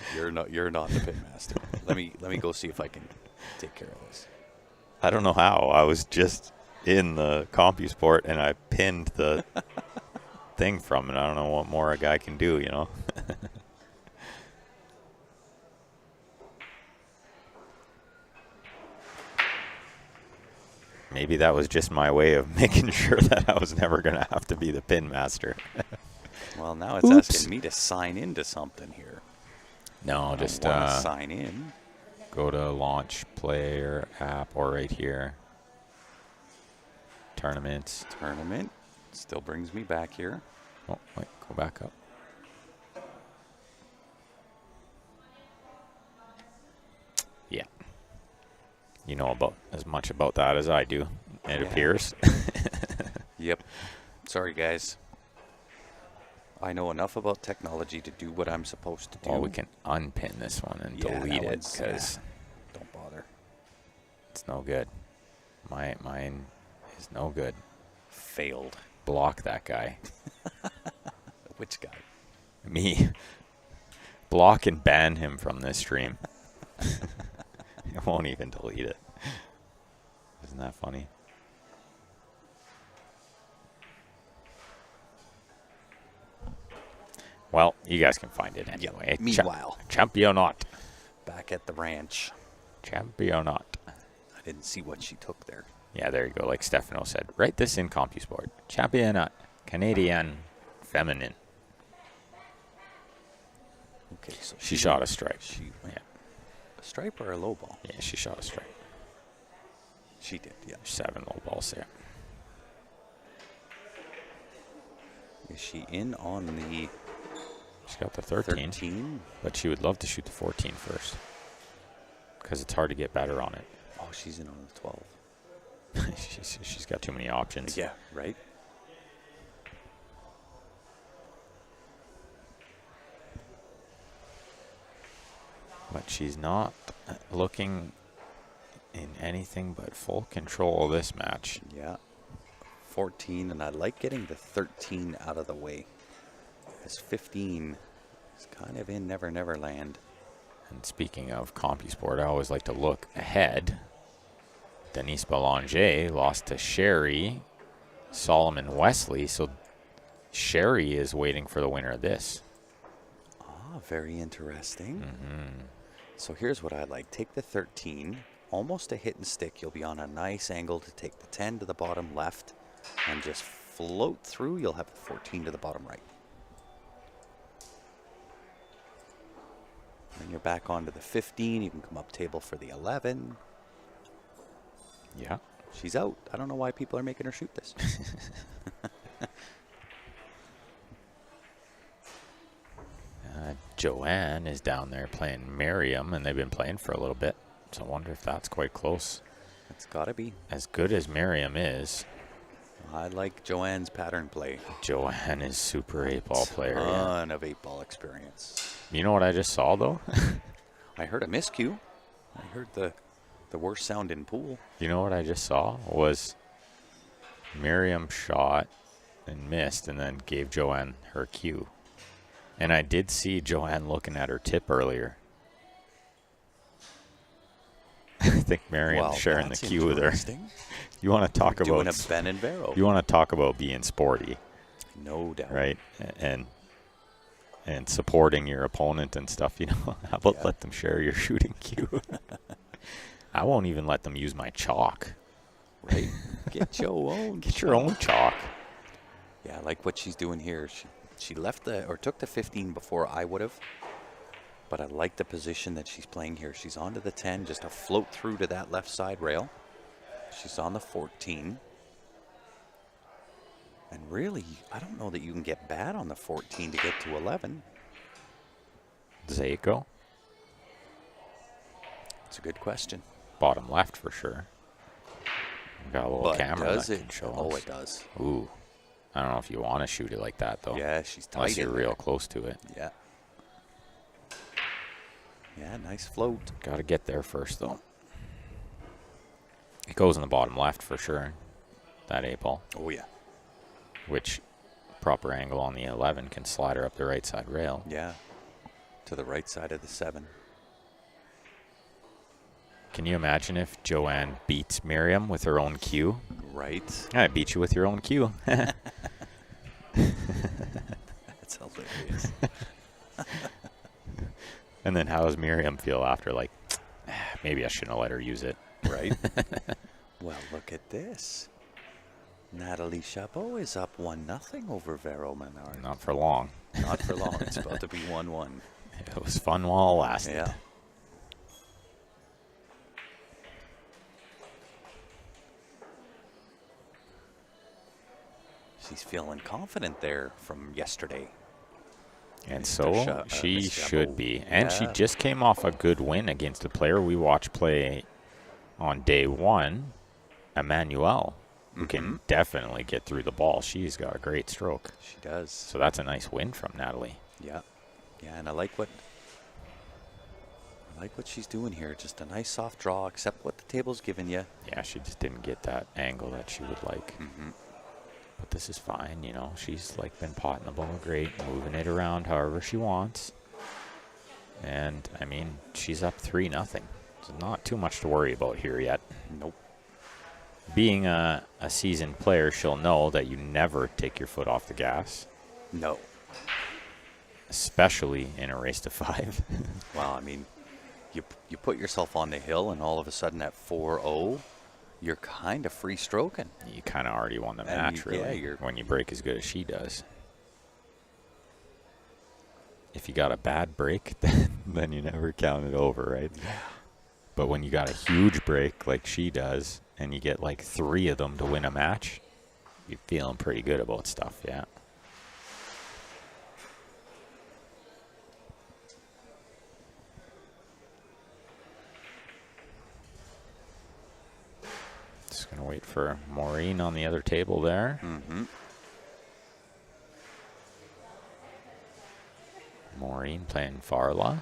you're not the pin master. let me go see if I can take care of this. I don't know how. I was just in the CompuSport and I pinned the thing from it. I don't know what more a guy can do, you know. Maybe that was just my way of making sure that I was never going to have to be the pin master. Well, now it's asking me to sign into something here. No, I just want to sign in. go to launch player app or right here. Tournaments. Tournament. Still brings me back here. Oh, wait, go back up. Yeah. You know about as much about that as I do, it appears. Yep. Sorry, guys. I know enough about technology to do what I'm supposed to do. Well, we can unpin this one and delete it because don't bother. it's no good. Mine is no good. Failed. Block that guy. Which guy? Me. Block and ban him from this stream. I won't even delete it. Isn't that funny? Well, you guys can find it anyway. Yep. Meanwhile. Championat. Back at the ranch. Championat. I didn't see what she took there. Yeah, there you go. Like Stefano said, write this in CompuSport. Championat. Canadian. Feminine. Okay, so She shot a strike. She went Yeah. a stripe or a low ball? Yeah, she shot a strike. She did, yeah. 7 low balls there. Is she in on the She got the 13, 13? but she would love to shoot the 14 first because it's hard to get better on it. Oh, she's in on the 12. She's got too many options. Yeah, right? But she's not looking in anything but full control of this match. Yeah. 14, and I like getting the 13 out of the way. Because 15 is kind of in Never Never Land. And speaking of CompuSport, I always like to look ahead. Denise Belanger lost to Sherry, Solomon Wesley, so Sherry is waiting for the winner of this. Ah, very interesting. So here's what I like. Take the 13, almost a hit and stick. You'll be on a nice angle to take the 10 to the bottom left and just float through. You'll have the 14 to the bottom right. Then you're back onto the 15. You can come up table for the 11. Yeah. She's out. I don't know why people are making her shoot this. Joanne is down there playing Miriam, and they've been playing for a little bit. So I wonder if that's quite close. It's got to be. As good as Miriam is, I like Joanne's pattern play. Joanne is super 8-ball player. Yeah. Ton of 8-ball experience. You know what I just saw, though? I heard a miscue. I heard the worst sound in pool. You know what I just saw was Miriam shot and missed and then gave Joanne her cue. And I did see Joanne looking at her tip earlier. I think Miriam's sharing the cue with her. You want to talk about doing a Ben and Vero. You want to talk about being sporty, No doubt. right? And supporting your opponent and stuff. You know, how about let them share your shooting cue? I won't even let them use my chalk. Right. Get your own. Get your own chalk. Yeah, I like what she's doing here. She left took the 15 before I would have. But I like the position that she's playing here. She's onto the 10, just a float through to that left side rail. She's on the 14. And really, I don't know that you can get bad on the 14 to get to 11. Zayko? It's a good question. Bottom left for sure. We've got a little But camera does that it? can show Oh, us. it does. Ooh. I don't know if you want to shoot it like that, though. Yeah, she's tight. Unless you're in real there. close to it. Yeah. Yeah, nice float. Got to get there first, though. It goes in the bottom left for sure, that 8-ball, Oh, yeah. which proper angle on the 11 can slide her up the right side rail. Yeah. To the right side of the 7. Can you imagine if Joanne beats Miriam with her own cue? Right. I beat you with your own cue. That's hilarious. And then how does Miriam feel after? Like, maybe I shouldn't have let her use it. Right. Well, look at this. Natalie Chabot is up 1-0 over Vero Menard. Not for long. Not for long. It's about to be 1-1. It was fun while it lasted. Yeah. She's feeling confident there from yesterday. And Mr. so she Miss should Chabot. be. And she Yeah. just came off a good win against a player we watched play on day 1, Emmanuel, who can definitely get through the ball. She's got a great stroke. She does. So that's a nice win from Natalie. Yeah. Yeah, and I like what she's doing here. Just a nice soft draw, accept what the table's giving you. Yeah, she just didn't get that angle that she would like. But this is fine, you know. She's like been potting the ball great, moving it around however she wants. And I mean, she's up 3-0. So not too much to worry about here yet. Nope. Being a seasoned player, she'll know that you never take your foot off the gas, No. especially in a race to 5. Well, I mean, you put yourself on the hill, and all of a sudden at 4-0, you're kind of free stroking. You kind of already won the And match, yeah, really, when you break as good as she does. If you got a bad break, then you never count it over, right? Yeah. But when you got a huge break like she does, and you get like 3 of them to win a match, you're feeling pretty good about stuff, yeah. Just going to wait for Maureen on the other table there. Maureen playing Farla.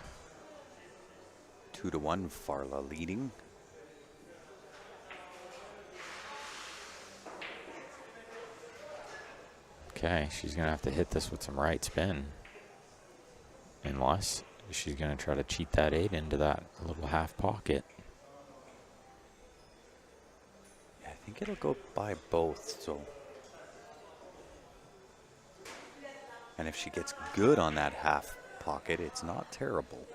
2-1, Farla leading. Okay, she's going to have to hit this with some right spin. Unless she's going to try to cheat that 8 into that little half pocket. Yeah, I think it'll go by both, so. And if she gets good on that half pocket, it's not terrible.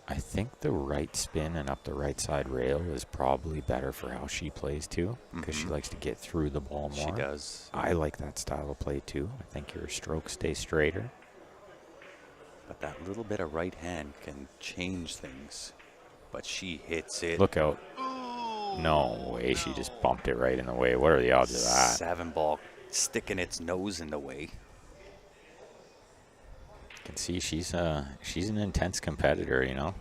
I think the right spin and up the right side rail is probably better for how she plays too, because she likes to get through the ball more. She does. I like that style of play too. I think your strokes stay straighter. But that little bit of right hand can change things. But she hits it. Look out. No way, she just bumped it right in the way. What are the odds of that? 7-ball sticking its nose in the way. You can see she's an intense competitor, you know.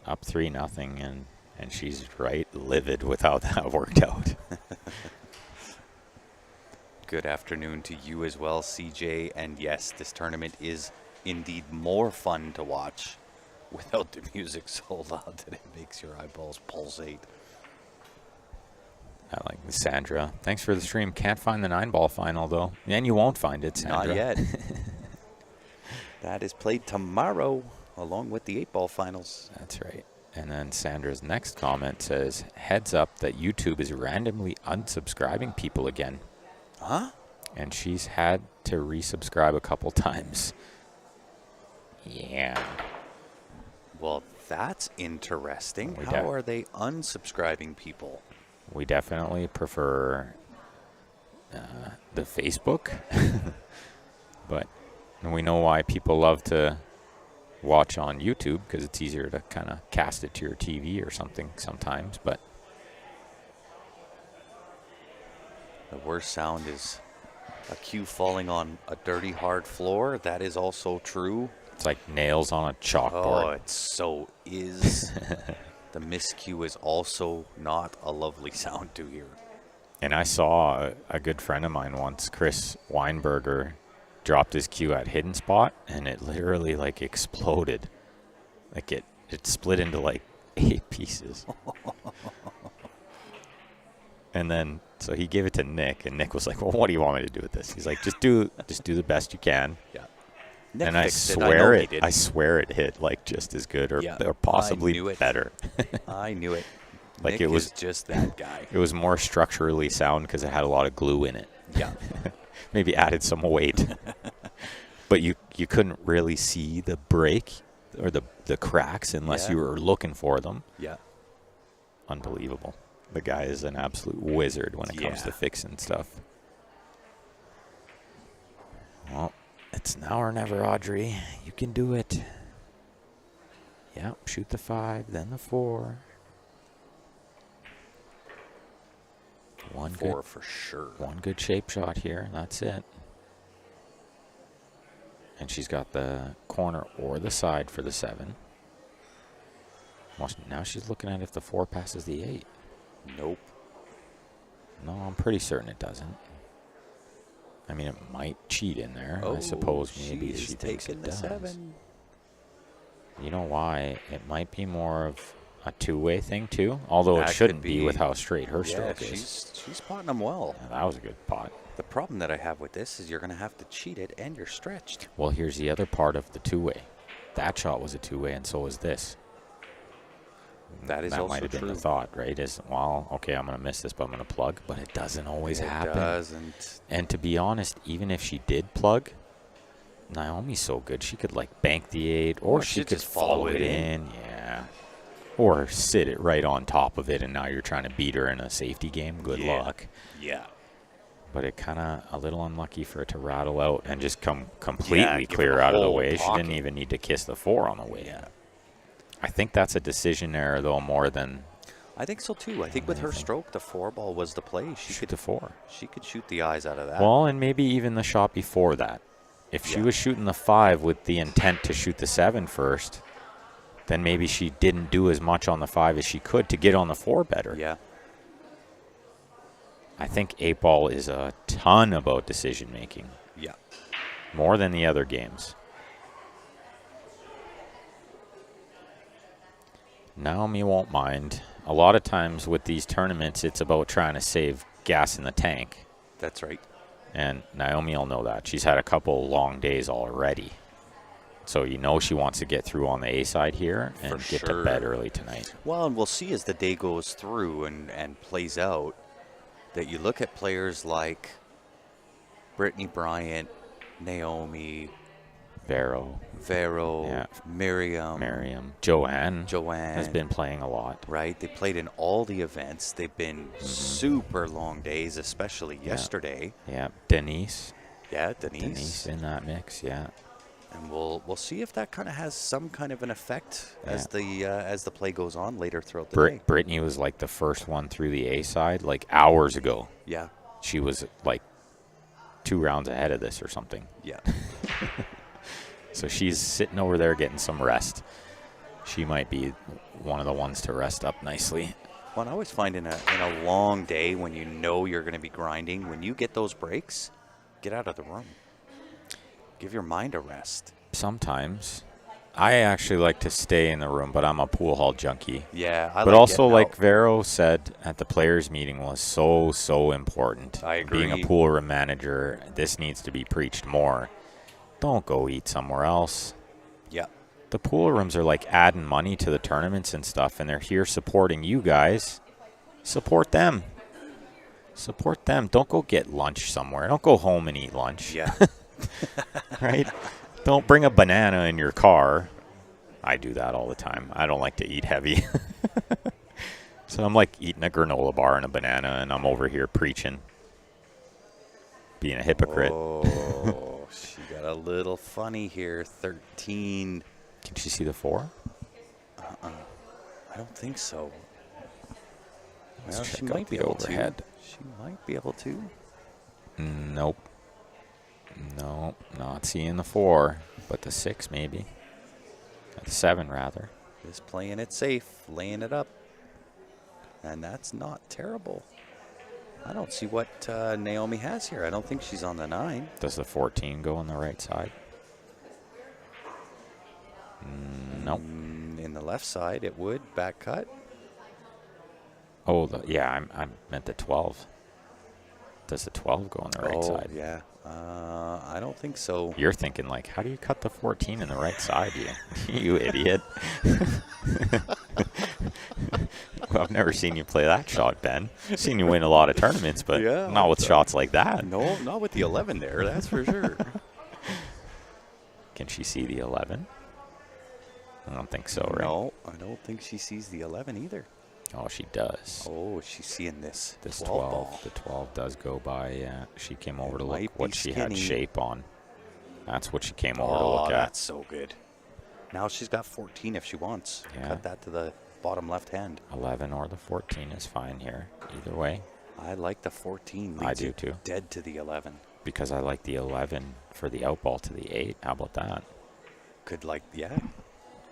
Up 3-0, and she's right livid with how that worked out. Good afternoon to you as well, CJ. And yes, this tournament is indeed more fun to watch without the music so loud that it makes your eyeballs pulsate. I like Sandra. Thanks for the stream. Can't find the 9-ball final, though. And you won't find it, Sandra. Not yet. That is played tomorrow along with the 8-ball finals. That's right. And then Sandra's next comment says, heads up that YouTube is randomly unsubscribing people again. Huh? And she's had to resubscribe a couple times. Yeah. Well, that's interesting. We How don't. are they unsubscribing people? We definitely prefer the Facebook. But we know why people love to watch on YouTube, because it's easier to kind of cast it to your TV or something sometimes. But The worst sound is a cue falling on a dirty, hard floor. That is also true. it's like nails on a Oh, chalkboard. it so is. The miscue is also not a lovely sound to hear. And I saw a good friend of mine once, Chris Weinberger, dropped his cue at hidden spot, and it literally like exploded. Like it split into like 8 pieces. And then so he gave it to Nick, and Nick was like, "Well, what do you want me to do with this?" He's like, "Just do the best you can." Yeah. Nick And I fixed swear it. I swear it hit like just as good or Yeah, possibly I knew it. better. I knew it. Like Nick it was is just that guy. It was more structurally sound because it had a lot of glue in it. Yeah. Maybe added some weight. But you couldn't really see the break or the cracks unless you were looking for them. Yeah. Unbelievable. The guy is an absolute wizard when it comes to fixing stuff. Well, it's now or never, Audrey. You can do it. Yeah, shoot the 5, then the 4. 4 for sure. One good shape shot here. That's it. And she's got the corner or the side for the 7. Well, now she's looking at if the 4 passes the 8. Nope. No, I'm pretty certain it doesn't. I mean, it might cheat in there. I suppose maybe she thinks it does. 7. You know why? It might be more of a two-way thing, too. Although it shouldn't be with how straight her stroke is. She's potting them well. Yeah, that was a good pot. The problem that I have with this is you're going to have to cheat it, and you're stretched. Well, here's the other part of the two-way. That shot was a two-way, and so was this. That is that also might have been true. the thought, right? Is, well, okay, I'm going to miss this, but I'm going to plug. But it doesn't always happen. It doesn't. And to be honest, even if she did plug, Naomi's so good. She could, like, bank the 8, or she could just follow it in. Yeah. Or sit it right on top of it, and now you're trying to beat her in a safety game. Good luck. Yeah. But it kind of a little unlucky for it to rattle out and just come completely give clear it a out of the whole way. She pocket. didn't even need to kiss the 4 on the way. Yeah. I think that's a decision error, though, more than I think so, too. I think with her stroke, the 4 ball was the play. She shoot could the 4. She could shoot the eyes out of that. Well, and maybe even the shot before that. If she was shooting the 5 with the intent to shoot the 7 first, then maybe she didn't do as much on the 5 as she could to get on the 4 better. Yeah. I think 8 ball is a ton about decision making. Yeah. More than the other games. Naomi won't mind. A lot of times with these tournaments, it's about trying to save gas in the tank. That's right. And Naomi will know that. She's had a couple long days already. So you know she wants to get through on the A side here and get to bed early tonight. Well, and we'll see as the day goes through and plays out that you look at players like Bryant, Naomi, Vero, Miriam, Joanne Joanne has been playing a lot. Right? They played in all the events. They've been super long days, especially yesterday. Yeah, Denise. Yeah, Denise. Denise in that mix, yeah. And we'll see if that kind of has some kind of an effect as the play goes on later throughout the day. Brittany was like the first one through the A side like hours ago. Yeah. She was like 2 rounds ahead of this or something. Yeah. So she's sitting over there getting some rest. She might be one of the ones to rest up nicely. Well, I always find in a long day when you know you're going to be grinding, when you get those breaks, get out of the room. Give your mind a rest. Sometimes. I actually like to stay in the room, but I'm a pool hall junkie. Yeah, but also, like Vero said at the players' meeting, was so important. I agree. Being a pool room manager, this needs to be preached more. Don't go eat somewhere else. Yeah. The pool rooms are like adding money to the tournaments and stuff, and they're here supporting you guys. Support them. Support them. Don't go get lunch somewhere. Don't go home and eat lunch. Yeah. Right? Don't bring a banana in your car. I do that all the time. I don't like to eat heavy. So I'm like eating a granola bar and a banana, and I'm over here preaching. Being a hypocrite. Oh, she got a little funny here. 13. Can she see the 4? I don't think so. Let's Well, check she out might be the able overhead. to. She might be able to. Nope. Nope. Not seeing the 4, but the 6 maybe. The 7 rather. Just playing it safe, laying it up. And that's not terrible. I don't see what Naomi has here. I don't think she's on the 9. Does the 14 go on the right side? Nope. In the left side, it would. Back cut. Oh, yeah, I meant the 12. Does the 12 go on the right side? Yeah. I don't think so. You're thinking, like, how do you cut the 14 in the right side, you idiot? Well, I've never seen you play that shot, Ben. I've seen you win a lot of tournaments, but not with shots like that. No, not with the 11 there, that's for sure. Can she see the 11? I don't think so, right? No, I don't think she sees the 11 either. Oh, she does. Oh, she's seeing this 12 ball. The 12 does go by. Yeah, she came over to Might look what be she had skinny. shape on. That's what she came over to Oh, look at. that's so good. Now she's got 14 if she wants. Yeah. Cut that to the bottom left hand. 11 or the 14 is fine here. Either way, I like the 14. I Leads do you too. Dead to the 11. Because I like the 11 for the outball to the 8. How about that? Could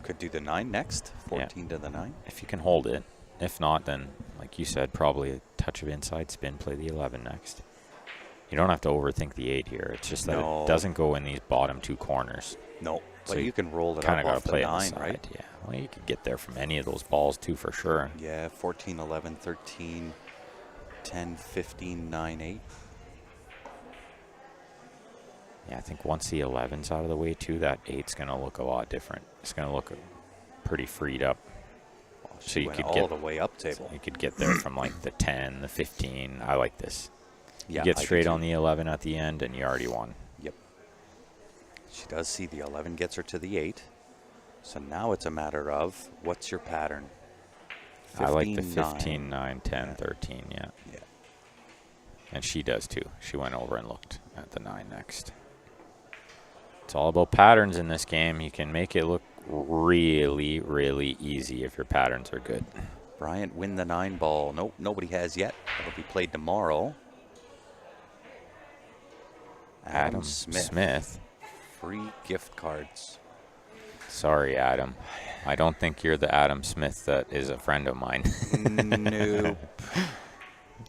Could do the 9 next. 14 to the 9. If you can hold it. If not, then, like you said, probably a touch of inside spin, play the 11 next. You don't have to overthink the 8 here. It's just that it doesn't go in these bottom 2 corners. No, So but you can roll it Kind up of got off to play the on the 9, side, right? yeah. Well, you could get there from any of those balls, too, for sure. Yeah, 14, 11, 13, 10, 15, 9, 8. Yeah, I think once the 11's out of the way, too, that 8's going to look a lot different. It's going to look pretty freed up. She you went could all get the way up table. You could get there from like the 10, the 15. I like this. Yeah, You get I do straight too. on the 11 at the end, and you already won. Yep. She does see the 11 gets her to the 8. So now it's a matter of what's your pattern? 15, I like the 9. 15, 9, 10, 13, yeah. Yeah. And she does too. She went over and looked at the 9 next. It's all about patterns in this game. You can make it look really, really easy if your patterns are good. Bryant win the 9 ball. Nope, nobody has yet. That'll be played tomorrow. Adam Smith. Free gift cards. Sorry, Adam. I don't think you're the Adam Smith that is a friend of mine. Nope.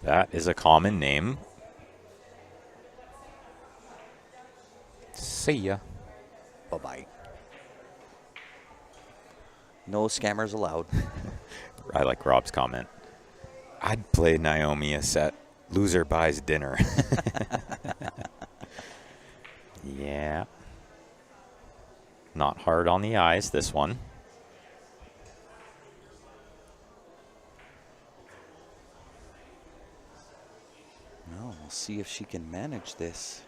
That is a common name. See ya. Bye-bye. No scammers allowed. I like Rob's comment. I'd play Naomi a set. Loser buys dinner. Yeah. Not hard on the eyes, this one. Well, we'll see if she can manage this.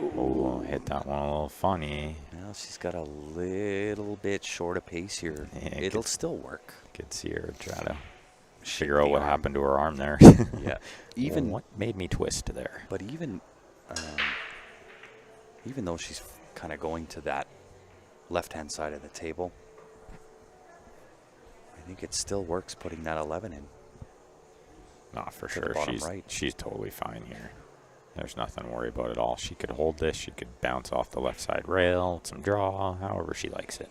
Oh, hit that one a little funny. Now she's got a little bit short of pace here. Yeah, It'll still work. Could see her try to Shake figure out the what arm. happened to her arm there. Yeah. Even what made me twist there? But even though she's kind of going to that left-hand side of the table, I think it still works putting that 11 in. Not for To the sure. bottom right. She's totally fine here. There's nothing to worry about at all. She could hold this. She could bounce off the left side rail, some draw, however she likes it.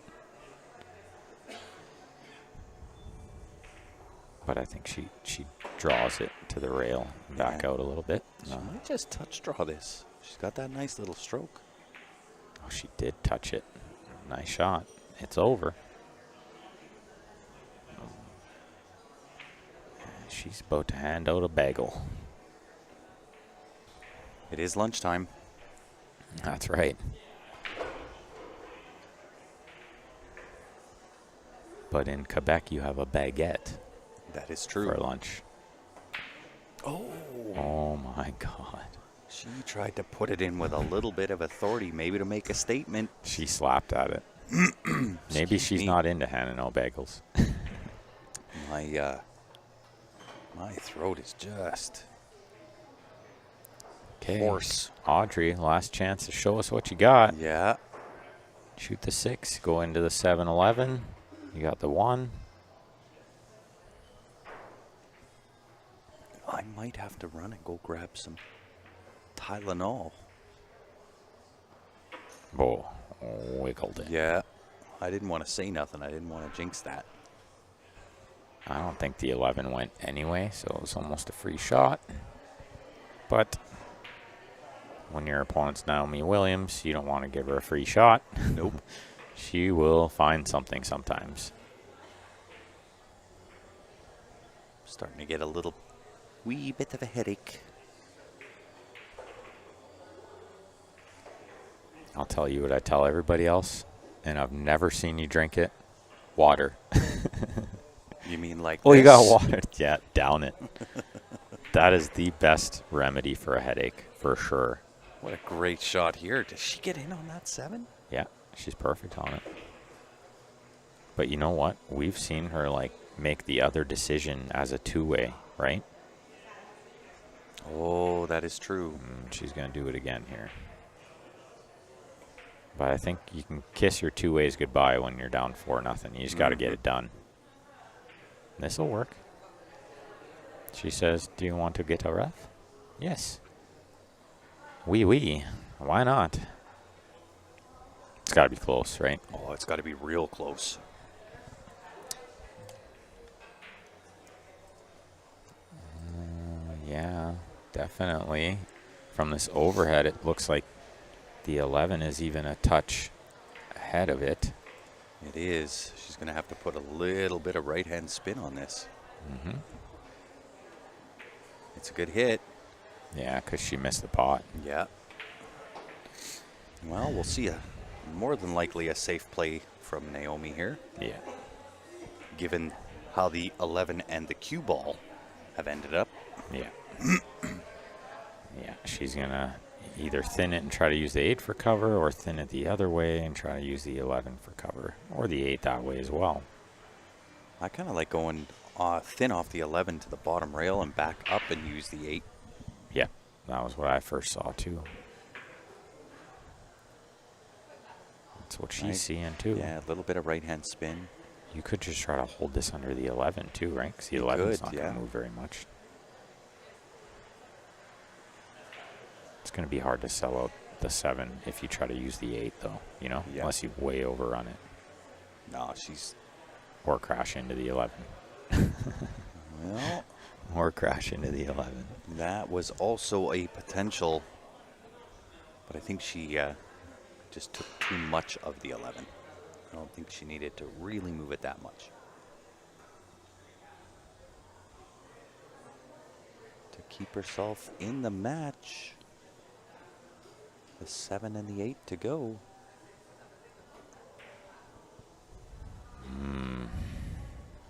But I think she draws it to the rail and back out a little bit. She might just touch draw this. She's got that nice little stroke. Oh, she did touch it. Nice shot. It's over. She's about to hand out a bagel. It is lunchtime. That's right. But in Quebec, you have a baguette That is true. for lunch. Oh, Oh, my God. she tried to put it in with a little bit of authority, maybe to make a statement. She slapped at it. Maybe Excuse she's me. not into handing out bagels. My throat is just Okay. hoarse. Audrey, last chance to show us what you got. Yeah. Shoot the 6, go into the 7-11. You got the 1. I might have to run and go grab some Tylenol. Oh, wiggled it. Yeah. I didn't want to say nothing. I didn't want to jinx that. I don't think the 11 went anyway, so it was almost a free shot. But when your opponent's Naomi Williams, you don't want to give her a free shot. Nope. She will find something sometimes. Starting to get a little wee bit of a headache. I'll tell you what I tell everybody else, and I've never seen you drink it. Water. You mean like Oh, you got this? water. Yeah, down it. That is the best remedy for a headache, for sure. What a great shot here. Does she get in on that 7? Yeah, she's perfect on it. But you know what? We've seen her like make the other decision as a two-way, right? Oh, that is true. She's going to do it again here. But I think you can kiss your two ways goodbye when you're down 4-0. You just got to get it done. This will work. She says, do you want to get a ref? Yes. Oui. Why not? It's got to be close, right? Oh, it's got to be real close. Yeah, definitely. From this overhead, it looks like the 11 is even a touch ahead of it. It is. She's going to have to put a little bit of right-hand spin on this. Mm-hmm. It's a good hit. Yeah, because she missed the pot. Yeah. Well, we'll see more than likely a safe play from Naomi here, Yeah. given how the 11 and the cue ball have ended up. Yeah. Yeah, she's going to either thin it and try to use the 8 for cover, or thin it the other way and try to use the 11 for cover, or the 8 that way as well. I kind of like going thin off the 11 to the bottom rail and back up and use the 8. Yeah, that was what I first saw too. That's what she's Right. seeing too. Yeah, a little bit of right-hand spin. You could just try to hold this under the 11 too, right? Because the You 11 is could, not going yeah. to move very much. It's going to be hard to sell out the 7 if you try to use the 8, though, you know, Yeah. unless you way overrun it No, she's, or crash into the 11. well, Or crash into the 11. that was also a potential, but I think she just took too much of the 11. I don't think she needed to really move it that much. To keep herself in the match. The 7 and the 8 to go.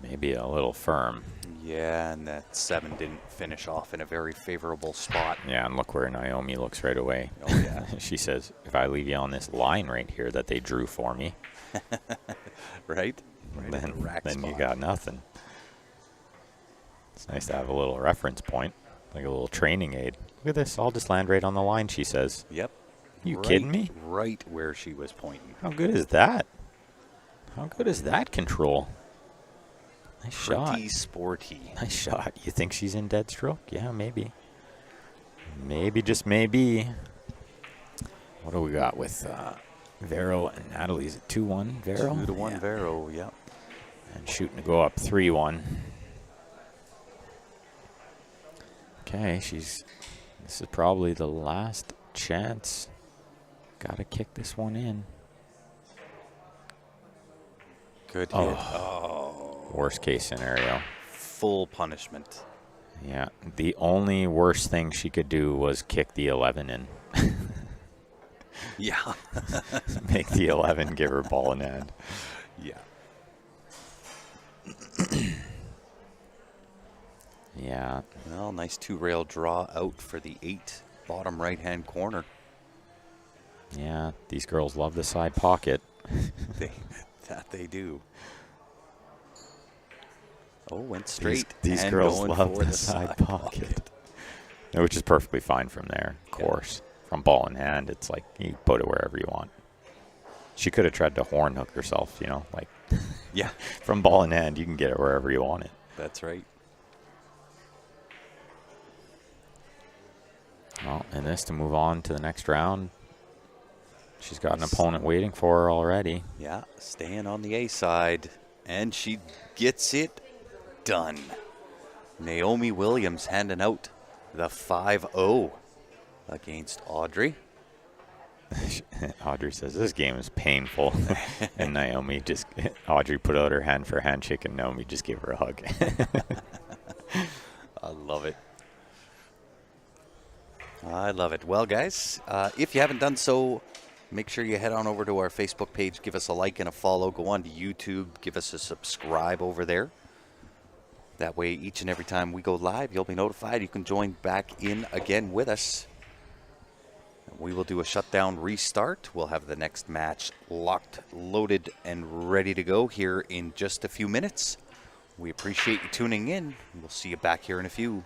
Maybe a little firm. Yeah, and that 7 didn't finish off in a very favorable spot. Yeah, and look where Naomi looks right away. Oh, yeah. She says, if I leave you on this line right here that they drew for me, Right? Right at the rack then you spot. got nothing. It's nice to have a little reference point, like a little training aid. Look at this. I'll just land right on the line, she says. Yep. You Right- kidding me? Right where she was pointing. How good is that? How good is that control? Nice shot. Pretty sporty. Nice shot. You think she's in dead stroke? Yeah, maybe. Maybe, just maybe. What do we got with Vero and Natalie? Is it 2-1 Vero? 2-1 Yeah. Vero, yep. And shooting to go up 3-1. Okay, this is probably the last chance. Gotta kick this one in. Good Oh. hit. Oh, Worst case scenario. full punishment. Yeah, the only worst thing she could do was kick the 11 in. Yeah. Make the 11 give her ball in hand. Yeah. Yeah, Well, nice 2-rail draw out for the 8, bottom right-hand corner. yeah, these girls love the side pocket. They do. Oh, went straight. These and girls going love for the side pocket. Which is perfectly fine from there, of course. From ball in hand, it's like you put it wherever you want. She could have tried to horn hook herself, you know, like Yeah, from ball in hand, you can get it wherever you want it. that's right. Well, and this to move on to the next round. She's got an opponent waiting for her already. Yeah, staying on the A side, and she gets it done. Naomi Williams handing out the 5-0 against Audrey. Audrey says this game is painful, and Audrey put out her hand for a handshake, and Naomi just gave her a hug. I love it. I love it. Well, guys, if you haven't done so, make sure you head on over to our Facebook page, give us a like and a follow. Go on to YouTube, give us a subscribe over there. That way, each and every time we go live, you'll be notified. You can join back in again with us. We will do a shutdown restart. We'll have the next match locked, loaded, and ready to go here in just a few minutes. We appreciate you tuning in. We'll see you back here in a few.